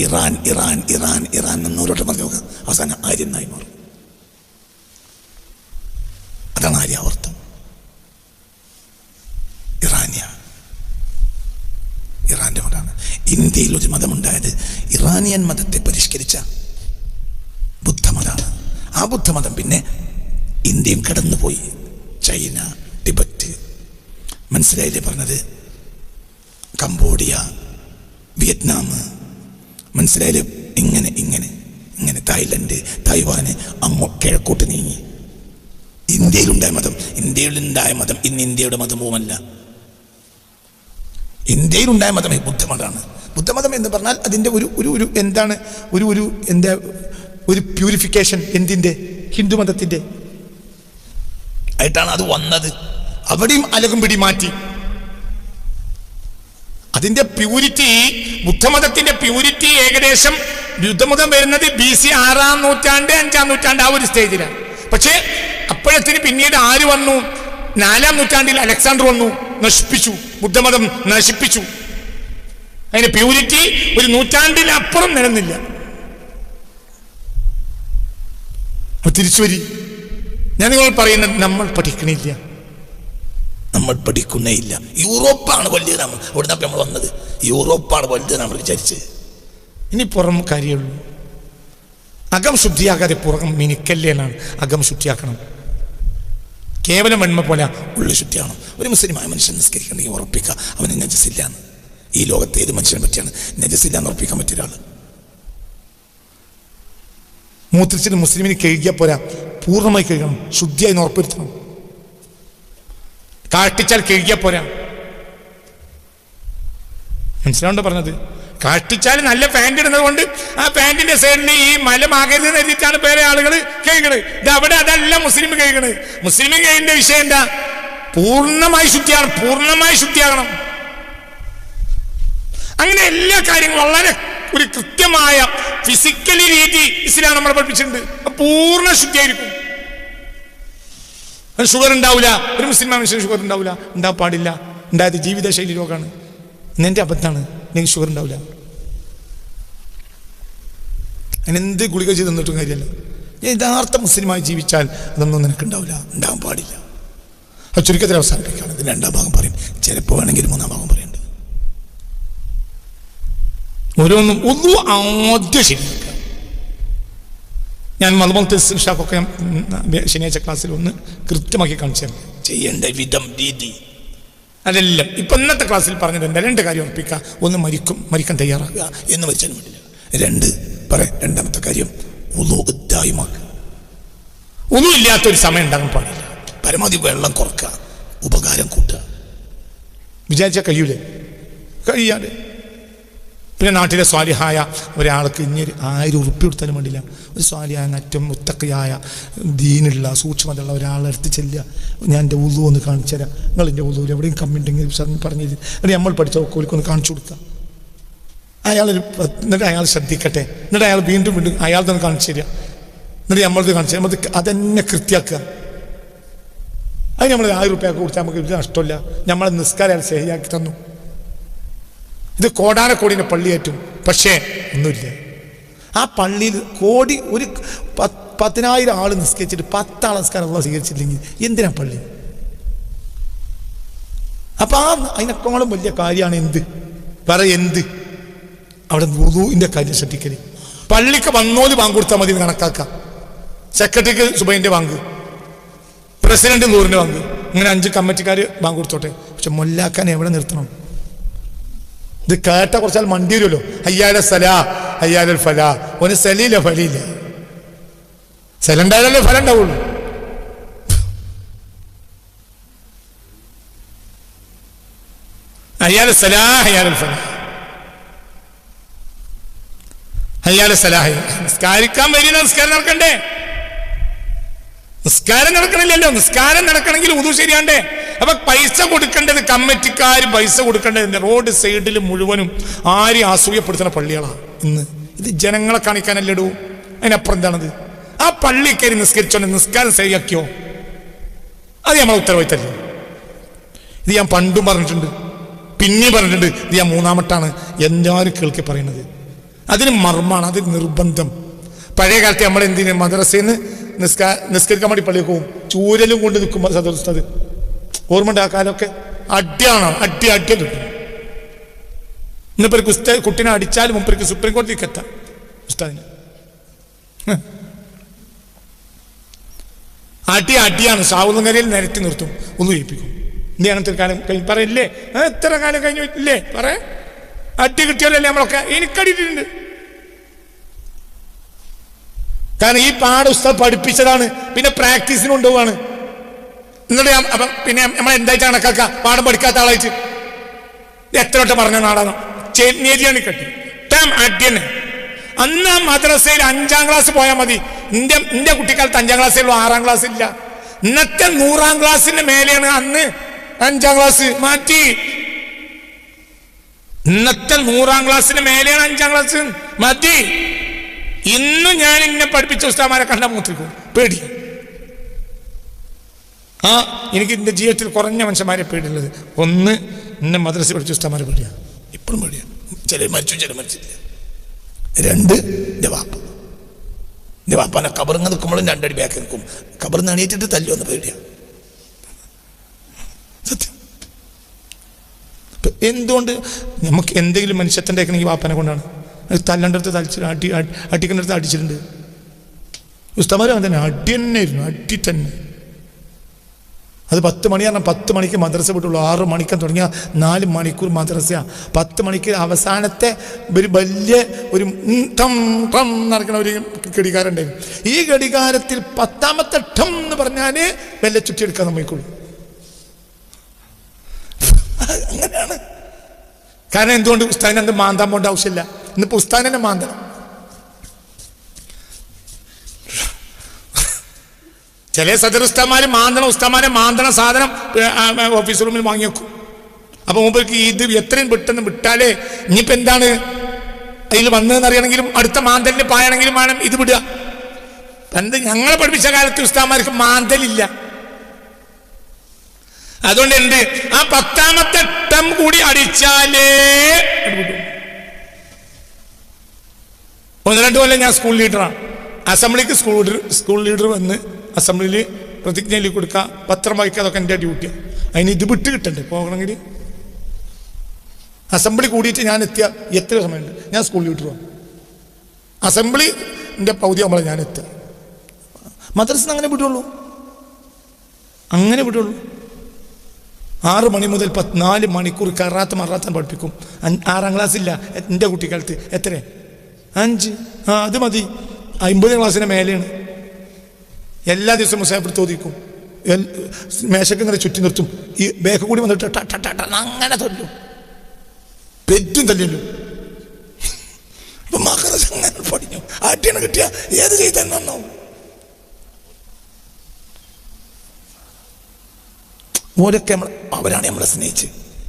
ഇറാൻ ഇറാൻ ഇറാൻ ഇറാൻ എന്നോരോട്ട് പറഞ്ഞു നോക്കുക, അവസാനം ആര്യനായി മാറും. അതാണ് ആര്യാവർത്തം. ഇറാന്റെ മതമാണ്. ഇന്ത്യയിൽ ഒരു മതമുണ്ടായത് ഇറാനിയൻ മതത്തെ പരിഷ്കരിച്ച ബുദ്ധമതമാണ്. ആ ബുദ്ധമതം പിന്നെ ഇന്ത്യയും കടന്നുപോയി. ചൈന, ടിബറ്റ്, മനസ്സിലായില്ലേ പറഞ്ഞത്? കംബോഡിയ, വിയറ്റ്നാം, മനസ്സിലായാലും ഇങ്ങനെ തായ്ലൻഡ്, തായ്വാന്, കിഴക്കോട്ട് നീങ്ങി. ഇന്ത്യയിലുണ്ടായ മതം ഇന്ന് ഇന്ത്യയുടെ മതവുമല്ല. ഇന്ത്യയിലുണ്ടായ മതം ബുദ്ധമതമാണ്. ബുദ്ധമതം എന്ന് പറഞ്ഞാൽ അതിൻ്റെ ഒരു പ്യൂരിഫിക്കേഷൻ എന്തിൻ്റെ? ഹിന്ദുമതത്തിൻ്റെ ആയിട്ടാണ് അത് വന്നത്. അവിടെയും അലകും പിടി മാറ്റി. അതിന്റെ പ്യൂരിറ്റി, ബുദ്ധമതത്തിന്റെ പ്യൂരിറ്റി ഏകദേശം ബുദ്ധമതം വരുന്നത് BC 6-ാം നൂറ്റാണ്ട് 5-ാം നൂറ്റാണ്ട് ആ ഒരു സ്റ്റേജിലാണ്. പക്ഷേ അപ്പോഴത്തിന് പിന്നീട് ആര് വന്നു? 4-ാം നൂറ്റാണ്ടിൽ അലക്സാണ്ടർ വന്നു, നശിപ്പിച്ചു, ബുദ്ധമതം നശിപ്പിച്ചു. അതിന്റെ പ്യൂരിറ്റി ഒരു നൂറ്റാണ്ടിലപ്പുറം നിലനിന്നില്ല. തിരിച്ചു വരി. ഞാൻ നിങ്ങൾ പറയുന്നത് നമ്മൾ പഠിക്കണില്ല, നമ്മൾ പഠിക്കുന്നേ ഇല്ല. യൂറോപ്പാണ് വലുത്. അവിടുന്ന് നമ്മൾ വന്നത് യൂറോപ്പാണ് വലുത് നമ്മൾ വിചാരിച്ചത്. ഇനി പുറം കാര്യമുള്ളൂ. അകം ശുദ്ധിയാകാതെ പുറം മിനിക്കല്ലേ എന്നാണ്. അകം ശുദ്ധിയാക്കണം. കേവലം വെണ്മ പോലെ ഉള്ളിൽ ശുദ്ധിയാകണം. ഒരു മുസ്ലിമായ മനുഷ്യൻ നിസ്കരിക്കണമെങ്കിൽ ഉറപ്പിക്കുക അവന് നജസില്ലാന്ന്. ഈ ലോകത്തെ ഏത് മനുഷ്യനെ പറ്റിയാണ് നജസില്ലാന്ന് ഉറപ്പിക്കാൻ പറ്റിയ ഒരാൾ? മൂത്രിച്ചിട്ട് മുസ്ലിമിന് കഴുകിയാൽ പോരാ, പൂർണ്ണമായി കഴുകണം, ശുദ്ധിയായി ഉറപ്പുവരുത്തണം. കാട്ടിച്ചാൽ കഴുകിയാൽ പോരാ. മനസ്സിലാവുണ്ടോ പറഞ്ഞത്? കാട്ടിച്ചാൽ നല്ല പാൻറ് ഇടുന്നത് കൊണ്ട് ആ പാൻറിന്റെ സൈഡിൽ ഈ മലമാകരുത് എഴുതിയിട്ടാണ് വേറെ ആളുകൾ കഴുകണത്. ഇത് അവിടെ അതല്ല മുസ്ലിം കഴുകണത്. മുസ്ലിം കഴുകിന്റെ വിഷയം എന്താ? പൂർണ്ണമായി ശുദ്ധിയാകണം. അങ്ങനെ എല്ലാ കാര്യങ്ങളും വളരെ ഒരു കൃത്യമായ ഫിസിക്കലി രീതി ഇസ്ലാം നമ്മളെ പഠിപ്പിച്ചിട്ടുണ്ട്. പൂർണ്ണ ശുദ്ധിയായിരിക്കും. ഷുഗർ ഉണ്ടാവില്ല, ഒരു മുസ്ലിം മനുഷ്യന് ഷുഗർ ഉണ്ടാവില്ല, ഉണ്ടാകാൻ പാടില്ല. ഉണ്ടായത് ജീവിതശൈലി രോഗമാണ്. എന്നെ അബദ്ധമാണ്, എനിക്ക് ഷുഗർ ഉണ്ടാവില്ല. അതിനെന്ത് ഗുളിക ചെയ്ത് തന്നിട്ടും കാര്യമല്ല. യഥാർത്ഥ മുസ്ലിമായി ജീവിച്ചാൽ അതൊന്നും നിനക്കുണ്ടാവില്ല, ഉണ്ടാകാൻ പാടില്ല. അത് ചുരുക്കത്തിൽ അവസാനിപ്പിക്കുകയാണ്. ഇതിന് രണ്ടാം ഭാഗം പറയും, ചിലപ്പോൾ വേണമെങ്കിൽ മൂന്നാം ഭാഗം പറയുന്നുണ്ട്. ഓരോന്നും ഒന്നും ആദ്യം ശരിയാക്കുക. ഞാൻ മലബാർ ഷാഖൊക്കെ ശനിയാഴ്ച ക്ലാസ്സിൽ ഒന്ന് കൃത്യമാക്കി കാണിച്ചു തരാം. ചെയ്യേണ്ട വിധം, രീതി, അതെല്ലാം ഇപ്പം ഇന്നത്തെ ക്ലാസ്സിൽ പറഞ്ഞിട്ടുണ്ട്. രണ്ട് കാര്യം ഉറപ്പിക്കുക. ഒന്ന്, മരിക്കാൻ തയ്യാറാകുക എന്ന് മരിച്ചാലും വേണ്ടില്ല. രണ്ടാമത്തെ കാര്യം ഉദായിമാക്കുക. ഒന്നും ഇല്ലാത്തൊരു സമയം ഉണ്ടാകാൻ പാടില്ല. പരമാവധി വെള്ളം കുറക്കുക, ഉപകാരം കൂട്ടുക. വിചാരിച്ചാൽ കഴിയൂലേ? കഴിയാതെ. പിന്നെ നാട്ടിലെ സ്വാലിഹായ ഒരാൾക്ക് ഇനി 1000 ഉറുപ്പിക കൊടുത്താലും വേണ്ടില്ല. ഒരു സ്വാലിഹായ ഏറ്റവും മുത്തക്കയായ ദീനുള്ള സൂക്ഷ്മതയുള്ള ഒരാളെടുത്ത് ചെല്ലുക. ഞാൻ എൻ്റെ ഉളു ഒന്ന് കാണിച്ചു തരാം, നിങ്ങൾ എൻ്റെ ഉളുവിൽ എവിടെയും കമ്മി ഉണ്ടെങ്കിൽ പറഞ്ഞു തരും. എന്നിട്ട് നമ്മൾ പഠിച്ച ഒക്കോലിക്കൊന്ന് കാണിച്ചു കൊടുക്കുക. എന്നിട്ട് അയാൾ ശ്രദ്ധിക്കട്ടെ. എന്നിട്ട് അയാൾ വീണ്ടും അയാൾ തന്നെ കാണിച്ചു തരിക. എന്നിട്ട് നമ്മളത് കാണിച്ചു നമ്മൾ അതെന്നെ കൃത്യമാക്കുക. അത് നമ്മൾ 1000 ഉറുപ്പിക കൊടുത്താൽ നമുക്ക് ഇത് നഷ്ടമില്ല. നമ്മളെ നിസ്കാരം അയാൾ ശരിയാക്കി തന്നു. ഇത് കോടാനക്കോടിൻ്റെ പള്ളിയേറ്റും, പക്ഷേ ഒന്നുമില്ല. ആ പള്ളിയിൽ ഒരു 10,000 ആൾ നിസ്കരിച്ചിട്ട് 10 ആൾ നിസ്കാരം അള്ളാഹ് സ്വീകരിച്ചില്ലെങ്കിൽ എന്തിനാ പള്ളി? അപ്പൊ അതിനേക്കാളും വലിയ കാര്യമാണ് എന്ത് അവിടെ വുദൂഇന്റെ കാര്യം ശ്രദ്ധിക്കല്. പള്ളിക്ക് വന്നോല് ബാങ്ക് കൊടുത്താൽ മതി കണക്കാക്കാം. സെക്രട്ടറിക്ക് സുബൈന്റെ ബാങ്ക്, പ്രസിഡന്റ് നൂറിന്റെ ബാങ്ക്, ഇങ്ങനെ 5 കമ്മിറ്റിക്കാർ ബാങ്ക് കൊടുത്തോട്ടെ. പക്ഷെ മൊല്ലാക്കാൻ എവിടെ നിർത്തണം? ഇത് കേട്ട കുറച്ചാൽ മണ്ടി വരുമല്ലോ. അയ്യാല സലാ അയ്യാലൽ ഫലാ. ഓന് സലീല ഫലിയില്ല. സലുണ്ടായാലല്ലേ ഫലം ഉണ്ടാവുള്ളൂ. അയ്യാല സലാ അയ്യാലൽ ഫലാ, അയ്യാല സലാഹ. നിസ്കാരിക്കാൻ വരിക, നിസ്കാരം നടക്കണ്ടേ? നിസ്കാരം നടക്കണില്ലല്ലോ. നിസ്കാരം നടക്കണമെങ്കിൽ ഉദു ശരിയാണ്ടേ? അപ്പൊ പൈസ കൊടുക്കേണ്ടത് കമ്മിറ്റിക്കാർ പൈസ കൊടുക്കേണ്ടത് റോഡ് സൈഡിൽ മുഴുവനും ആരെയും അസൂയപ്പെടുത്തുന്ന പള്ളികളാണ് ഇന്ന്. ഇത് ജനങ്ങളെ കാണിക്കാനല്ലേടൂ. അതിനപ്പുറം എന്താണത്? ആ പള്ളി കയറി നിസ്കരിച്ചോണ്ട് നിസ്കാരം ശരിയാക്കിയോ? അത് നമ്മളെ ഉത്തരവാദിത്തല്ലേ? ഇത് ഞാൻ പണ്ടും പറഞ്ഞിട്ടുണ്ട്, പിന്നെയും പറഞ്ഞിട്ടുണ്ട്. ഇത് ഞാൻ മൂന്നാമട്ടാണ് എല്ലാവരും കേൾക്കി പറയുന്നത്. അതിന് മർമ്മാണ്, അതിന് നിർബന്ധം. പഴയ കാലത്ത് നമ്മൾ എന്തിന് മദ്രസയിൽ നിന്ന് നിസ്കരിക്കാൻ വേണ്ടി പള്ളിയിൽ പോകും, ചൂരലും കൊണ്ട് നിൽക്കും സദർസ്ഥത്. ഓർമ്മ ആ കാലമൊക്കെ അടിയാണ്, അടി കിട്ടും. ഇന്നിപ്പോ ഒരു കുട്ടിനെ അടിച്ചാലും മുമ്പ് സുപ്രീം കോടതിക്ക് എത്താം ഉസ്താദിന്. അടിയാണ്. സാവുന്നകരയിൽ നിരത്തി നിർത്തും, ഒന്നും ഏൽപ്പിക്കും. ഇന്ത്യ അങ്ങനത്തെ കാലം കഴിഞ്ഞ് പറയില്ലേ? എത്ര കാലം കഴിഞ്ഞു ഇല്ലേ? അടി കിട്ടിയാലല്ലേ നമ്മളൊക്കെ. എനിക്കടിയിട്ടുണ്ട്. കാരണം ഈ പാഠം ഉസ്താദ് പഠിപ്പിച്ചതാണ്, പിന്നെ പ്രാക്ടീസിന് കൊണ്ടുപോവാണ്. എന്നിട്ട് പിന്നെ നമ്മൾ എന്തായിട്ട് കണക്കാക്കുക? പാഠം പഠിക്കാത്ത ആളായിട്ട് എത്ര വട്ടം പറഞ്ഞ നാടാണോ? നേരിയാണ് കെട്ടി അടിയന്നെ. അന്ന് ആ മദ്രസയിൽ 5ാം ക്ലാസ് പോയാൽ മതി. എന്റെ കുട്ടിക്കാലത്ത് 5ാം ക്ലാസ്സിലുള്ളൂ, 6ാം ക്ലാസ് ഇല്ല. ഇന്നത്തെ 100ാം ക്ലാസ്സിന്റെ മേലെയാണ്. അന്ന് 5ാം ക്ലാസ് മാറ്റി. ഇന്നത്തെ 100ാം ക്ലാസ്സിന്റെ മേലെയാണ് 5ാം ക്ലാസ് മതി. ഇന്ന് ഞാൻ ഇന്നെ പഠിപ്പിച്ച ഉസ്താദന്മാരെ കണ്ടാൽ മൂത്രിക്കും, പേടി. എനിക്ക് എൻ്റെ ജീവിതത്തിൽ കുറഞ്ഞ മനുഷ്യന്മാരെ പേടിയുള്ളത്. ഒന്ന്, എന്നെ മദ്രസ പഠിച്ച ഉസ്താദന്മാരെ പേടിയാണ്, ഇപ്പോഴും പേടിയാണ്. ചിലർ മരിച്ചു, ചിലർ മരിച്ചില്ല. 2, എൻ്റെ വാപ്പ. എൻ്റെ വാപ്പാനെ കബറിങ്ങ് നിൽക്കുമ്പോഴും 2 അടി ബാക്കി നിൽക്കും. കബറിന്ന് എണീറ്റിട്ട് തല്ലുവെന്ന് പേടിയാണ്. സത്യം. എന്തുകൊണ്ട് നമുക്ക് എന്തെങ്കിലും മനുഷ്യത്തിൻ്റെ ആക്കണമെങ്കിൽ വാപ്പനെ കൊണ്ടാണ്. തല്ലണ്ടടുത്ത് തളിച്ചിട്ട് അടിക്കേണ്ടടുത്ത് അടിച്ചിട്ടുണ്ട്. ഉസ്താദന്മാരും അങ്ങനെ തന്നെ, അടി തന്നെ ആയിരുന്നു, അടി തന്നെ. അത് 10 മണി പറഞ്ഞാൽ 10 മണിക്ക് മദ്രസ വിട്ടുള്ളൂ. 6 മണിക്ക് തുടങ്ങിയ 4 മണിക്കൂർ മദ്രസയാണ്. 10 മണിക്ക് അവസാനത്തെ ഒരു വലിയ ഒരു നടക്കുന്ന ഒരു ഘടികാരണ്ടായിരുന്നു. ഈ ഘടികാരത്തിൽ 10ാമത്തെ ഠം എന്ന് പറഞ്ഞാൽ വെല്ല ചുറ്റിയെടുക്കാൻ നമ്മൾക്കുള്ളൂ. അങ്ങനെയാണ്. കാരണം എന്തുകൊണ്ട്? ഉസ്താദിനെ എന്ത് മാന്താൻ പോകേണ്ട ആവശ്യമില്ല. ഇന്നിപ്പോൾ ഉസ്താദിനെ മാന്തണം. ചില സദർ ഉസ്താദന്മാർ ഉസ്താദന്മാരെ മാന്തണ സാധനം ഓഫീസ് റൂമിൽ വാങ്ങി വെക്കും. അപ്പൊ മുമ്പേക്ക് ഇത് എത്രയും പെട്ടെന്ന് വിട്ടാലേ ഇനിയിപ്പോൾ എന്താണ് അതിൽ വന്നതെന്ന് അറിയണമെങ്കിലും അടുത്ത മാന്തലിന് പായണമെങ്കിലും വേണം ഇത് വിടുക. പണ്ട് ഞങ്ങളെ പഠിപ്പിച്ച കാലത്ത് ഉസ്താദന്മാർക്ക് മാന്തലില്ല. അതുകൊണ്ട് എന്ത്, ആ 10ാമത്തെ ടം കൂടി അടിച്ചാലേ ഒന്ന് 2 കൊല്ലം ഞാൻ സ്കൂൾ ലീഡറാണ്. അസംബ്ലിക്ക് സ്കൂൾ ലീഡർ വന്ന് അസംബ്ലിയിൽ പ്രതിജ്ഞ എഴുതി കൊടുക്കുക, പത്രം വായിക്കുക, അതൊക്കെ എൻ്റെ ഡ്യൂട്ടിയാണ്. അതിന് ഇത് വിട്ട് കിട്ടണ്ടേ പോകണമെങ്കിൽ. അസംബ്ലി കൂടിയിട്ട് ഞാൻ എത്ര സമയമുണ്ട്, ഞാൻ സ്കൂൾ ലീഡറാണ്. അസംബ്ലി എൻ്റെ പകുതി ആകുമ്പോഴാണ് ഞാൻ എത്തുക. മദ്രസ അങ്ങനെ വിടുള്ളൂ, അങ്ങനെ വിടുള്ളൂ. 6 മണി മുതൽ 4 മണിക്കൂർ മറാത്താൻ പഠിപ്പിക്കും. 6ാം ക്ലാസ്സില്ല എൻ്റെ കുട്ടിക്കാലത്ത്. എത്ര? 5. അത് മതി. 50 ക്ലാസ്സിന് മേലെയാണ്. എല്ലാ ദിവസവും മുസാഫിർ തോന്നിക്കും. മേശക്ക് ഇങ്ങനെ ചുറ്റി നിർത്തും. ഈ ബേക്ക് കൂടി വന്നിട്ട് അങ്ങനെ തൊല്ലും, പെറ്റും തല്ലല്ലോ. അപ്പൊ മക്കളെ അങ്ങനെ പഠിക്കും. ആട്ടിയാണ് കിട്ടിയ ഏത് ചെയ്താൽ നന്നാവും. ഓരൊക്കെ അവരാണ് നമ്മളെ സ്നേഹിച്ച്.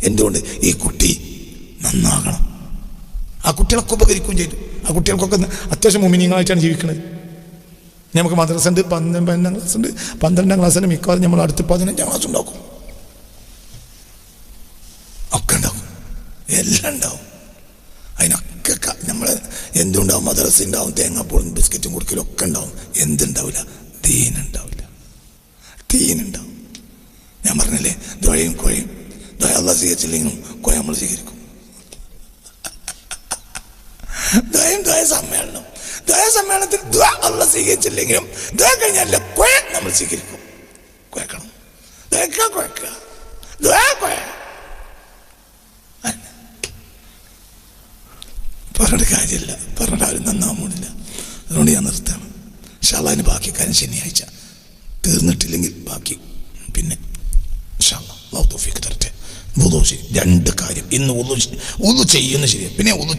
എന്തുകൊണ്ട്? ഈ കുട്ടി നന്നാകണം. ആ കുട്ടികളൊക്കെ ഉപകരിക്കുകയും ചെയ്തു. ആ കുട്ടികൾക്കൊക്കെ അത്യാവശ്യം മുമിനിങ്ങളായിട്ടാണ് ജീവിക്കുന്നത്. നമുക്ക് മദ്രസ ഉണ്ട്, 12ാം ക്ലാസ് ഉണ്ട്. 12ാം ക്ലാസ്സിന് മിക്കവാറും നമ്മൾ അടുത്ത് 15ാം ക്ലാസ് ഉണ്ടാക്കും. ഒക്കെ ഉണ്ടാവും, എല്ലാം ഉണ്ടാവും. അതിനൊക്കെ നമ്മൾ എന്തുണ്ടാവും? മദ്രസ ഉണ്ടാവും, തേങ്ങാപ്പൂളും ബിസ്ക്കറ്റും കൊടുക്കലും ഒക്കെ ഉണ്ടാവും. എന്തുണ്ടാവില്ല? ദീനുണ്ടാവില്ല, ദീനുണ്ടാവും. ഞാൻ പറഞ്ഞില്ലേ, ദ്വയും കോയും. ദ്വയ അള്ളാഹ് സ്വീകരിച്ചില്ലെങ്കിലും കോയ നമ്മൾ സ്വീകരിക്കും. ദ്വയ സമ്മേളനം, ദ്വയ സമ്മേളനത്തിൽ അള്ളാഹ് സ്വീകരിച്ചില്ലെങ്കിലും ദ്വയ കഴിഞ്ഞാൽ കോയ നമ്മൾ സ്വീകരിക്കും. കുഴക്കണം, കുഴക്കുക, പറഞ്ഞിട്ട് കാര്യമില്ല, പറഞ്ഞിട്ട് ആരും നന്നാവുന്നില്ല. അതുകൊണ്ട് ഞാൻ നിർത്തുകയാണ്. ഇൻഷാ അല്ലാഹ് അതിന് ബാക്കി കാര്യം ശനിയാഴ്ച. തീർന്നിട്ടില്ലെങ്കിൽ ബാക്കി പിന്നെ ഇൻഷാ അല്ലാഹ് അല്ലാഹു തൗഫീഖ് തരട്ടെ. വുളു ശരി, 2 കാര്യം ഇന്ന് വുളു ചെയ്യുന്ന ശരിയാണ്. പിന്നെ വുളു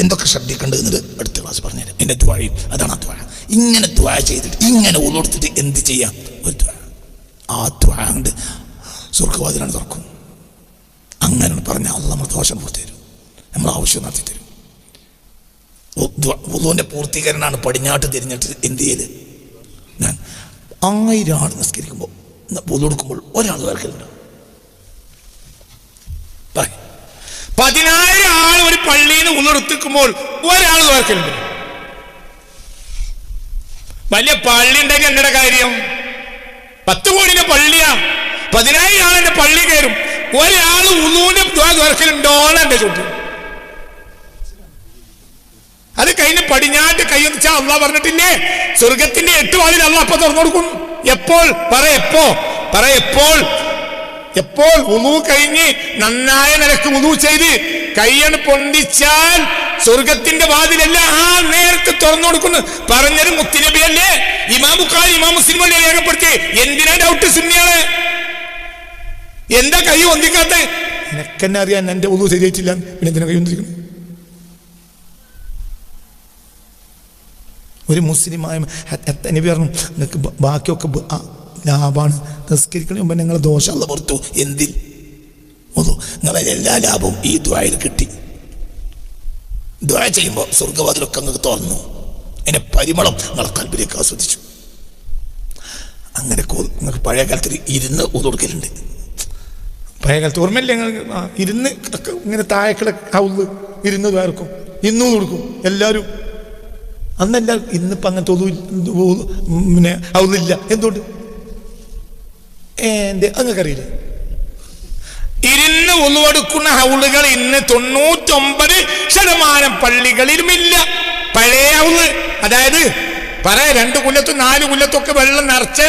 എന്തൊക്കെ ശ്രദ്ധിക്കേണ്ടത് എന്നത് അടുത്ത ക്ലാസ് പറഞ്ഞുതരാം. എൻ്റെ ദ്വായും അതാണ്. ആ ദ്വാ ഇങ്ങനെ ദ്വാ ചെയ്തിട്ട് ഇങ്ങനെ വുളു എടുത്തിട്ട് എന്ത് ചെയ്യാം? ഒരു ദ്വാ. ആ ദ്വാ കൊണ്ട് സ്വർഗ്ഗവാതിലാണ് തുറക്കും. അങ്ങനെ പറഞ്ഞാൽ അല്ലാഹ് നമ്മൾ ദോഷം പൂർത്തി തരും, നമ്മൾ ആവശ്യം നടത്തി തരും. വുളുവിൻ്റെ പൂർത്തീകരണമാണ് പടിഞ്ഞാട്ട് തിരിഞ്ഞിട്ട് എന്ത് ചെയ്ത് ഞാൻ 1000 ആൾ നിസ്കരിക്കുമ്പോൾ വുളു എടുക്കുമ്പോൾ ഒരാൾ വരക്കലുണ്ട്. 10,000 ആൾ ഒരു പള്ളിയിൽ നിന്ന് ഉള്ളെടുത്തിക്കുമ്പോൾ ഒരാൾ വരക്കലുണ്ട്. വലിയ പള്ളി ഉണ്ടെങ്കിൽ എന്നയുടെ കാര്യം? 10 കോടിന്റെ പള്ളിയാ. 10,000 ആളെന്റെ പള്ളി കയറും, ഒരാൾ ഉള്ളൂന്റെ വരക്കലുണ്ടോന്ന് എന്റെ ചോദ്യം. അത് കഴിഞ്ഞ് പടിഞ്ഞാട്ട് കൈയൊന്ന് വെച്ചാൽ അള്ളാഹ് പറഞ്ഞിട്ടില്ലേ, സ്വർഗത്തിന്റെ 8 വാതിൽ അള്ളാഹ് അപ്പൊ തുറന്നു കൊടുക്കും. എപ്പോൾ? എപ്പോൾ വുളു കഴിഞ്ഞ് നന്നായ നിലക്ക് വുളു ചെയ്ത് കൈയ്യണ് പൊന്തിച്ചാൽ സ്വർഗത്തിന്റെ വാതിലല്ല ആ നേരത്തെ തുറന്നു കൊടുക്കുന്നു പറഞ്ഞത് മുത്തുനബിയല്ലേ? ഇമാം ബുഖാരി ഇമാം മുസ്ലിം അല്ലേ രേഖപ്പെടുത്തി? എന്തിനാ ഡൗട്ട്? സുന്നിയാണ്. എന്താ കൈ പൊന്തിക്കാത്ത? എനക്കെന്നെ അറിയാൻ എന്റെ വുളു ശരിയായിട്ടില്ല, പിന്നെ എന്തിനാ കൈ പൊന്തിക്കുന്നത്? ഒരു മുസ്ലിമായ നബി പറഞ്ഞു, നിങ്ങൾക്ക് ബാക്കിയൊക്കെ ലാഭമാണ്, നിസ്കരിക്കണ മുമ്പ് നിങ്ങളെ ദോഷം അല്ലാഹ് പുറത്തു. എന്തിൽ? നിങ്ങളെ എല്ലാ ലാഭവും ഈ ദ്വായിൽ കിട്ടി. ദ്വാ ചെയ്യുമ്പോൾ സ്വർഗ്ഗവാതിലൊക്കെ നിങ്ങൾക്ക് തുറന്നു. അതിന്റെ പരിമളം നിങ്ങളെ കൽബിലേക്ക് ആസ്വദിച്ചു. അങ്ങനെ നിങ്ങൾക്ക് പഴയ കാലത്തിൽ ഇരുന്ന് കൊടുക്കലുണ്ട്. പഴയ കാലത്ത് ഓർമ്മയില്ലേ? ഇരുന്ന് ഇങ്ങനെ താഴേക്കളെ ഹൗല് ഇരുന്ന് ദ്വാരക്കും, ഇന്നും കൊടുക്കും എല്ലാവരും. അന്നെല്ലാവരും. ഇന്നിപ്പോൾ അങ്ങനത്തെ പിന്നെ ഹൗലില്ല. എന്തുകൊണ്ട്? അങ്ങക്കറിയില്ലേ? ഇരുന്ന് ഒന്നുകൊടുക്കുന്ന ഹൗളുകൾ ഇന്ന് 99% പള്ളികളിലുമില്ല. പഴയ ഹൗല്, അതായത് 2 കൊല്ലത്തും 4 കൊല്ലത്തൊക്കെ വെള്ളം നിറച്ച്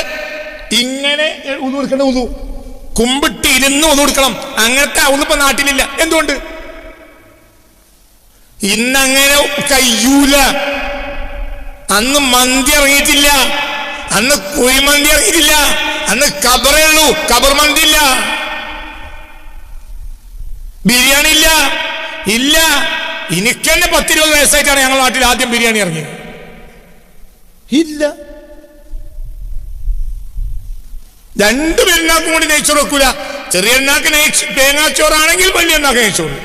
ഇങ്ങനെ കൊടുക്കണം. കുമ്പിട്ട് ഇരുന്ന് കൊടുക്കണം. അങ്ങനത്തെ ഹൗല് ഇപ്പൊ നാട്ടിലില്ല. എന്തുകൊണ്ട്? ഇന്നങ്ങനെ കയ്യൂല. അന്ന് മന്തി ഇറങ്ങിയിട്ടില്ല, അന്ന് കുഴിമന്തി ഇറങ്ങിയിട്ടില്ല, അന്ന് ഖബറേ ഉള്ളൂ, ഖബർ മന്തി ഇല്ല, ബിരിയാണി ഇല്ല. എനിക്ക് തന്നെ 10-20 വയസ്സായിട്ടാണ് ഞങ്ങളുടെ നാട്ടിൽ ആദ്യം ബിരിയാണി ഇറങ്ങിയത്. ഇല്ല. 2 പെരുന്നാക്കും കൂടി നെയ്ച്ചോറ് വെക്കൂല. ചെറിയ പെരുന്നാക്ക് തേങ്ങാച്ചോറാണെങ്കിൽ വലിയ പെരുന്നാക്ക് നെയ്ച്ചോറ്.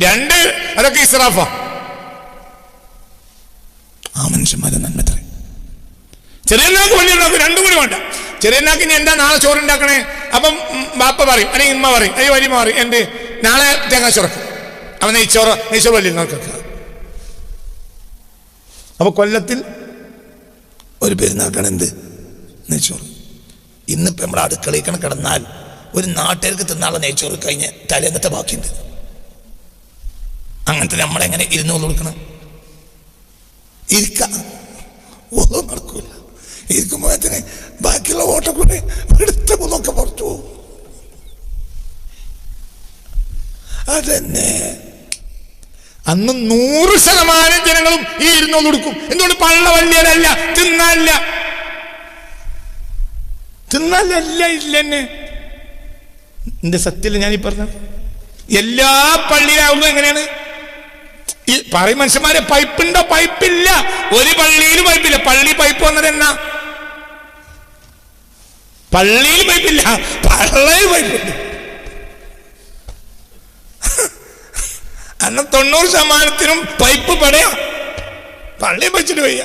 2 അതൊക്കെ ഇസ്രാഫാ. ആ മനുഷ്യന്മാരെ നന്മ എത്ര. ചെറിയനാക്ക് വലിയനാക്ക് രണ്ടും കൂടി വേണ്ട. ചെറിയനാക്ക് ഇനി എന്താ നാളെ ചോറുണ്ടാക്കണേ, അപ്പം ബാപ്പ പറയും അല്ലെങ്കിൽ ഉമ്മ പറയും അല്ലെങ്കിൽ വലിയ പറയും എന്ത് നാളെ തേങ്ങാച്ചോറക്ക്, അവൻ നെയ്ച്ചോറ് വലിയ നോക്കൊക്കെ. അപ്പൊ കൊല്ലത്തിൽ ഒരു പെരുന്നാക്കാണ് എന്ത് നെയ്ച്ചോറ്. ഇന്നിപ്പോൾ നമ്മുടെ അടുക്കളയിൽ കിടന്നാൽ ഒരു നാട്ടുകാർക്ക് തിന്നാളെ നെയ്ച്ചോറ് കഴിഞ്ഞ് തലേന്നത്തെ ബാക്കിയുണ്ട്. അങ്ങനത്തെ നമ്മളെങ്ങനെ ഇരുന്ന് കൊടുക്കണം? ഇരിക്ക ഒന്നും നടക്കൂല. ഇരിക്കുമ്പോൾ തന്നെ ബാക്കിയുള്ള ഓട്ടക്കൂടെ എടുത്ത ഒന്നൊക്കെ പുറത്തു പോകും. അതന്നെ അന്ന് 100% ജനങ്ങളും ഈ ഇരുന്നോന്ന് കൊടുക്കും. എന്തുകൊണ്ട്? പള്ള വള്ളിയതല്ല, തിന്നല്ല ഇല്ലെന്നെ. എന്റെ സത്യല്ല ഞാനീ പറഞ്ഞത്. എല്ലാ പള്ളിയിലാവുന്നു എങ്ങനെയാണ് ഈ പറയും മനുഷ്യന്മാരെ? പൈപ്പുണ്ടോ? പൈപ്പില്ല. ഒരു പള്ളിയിൽ പൈപ്പില്ല. പള്ളി പൈപ്പ് വന്നത് എന്നാ? പള്ളിയിൽ പൈപ്പില്ല, പള്ളയിൽ പൈപ്പുണ്ട്. അന്ന് 90% പൈപ്പ് പടയാ. പള്ളി വെച്ചിട്ട് വയ്യ.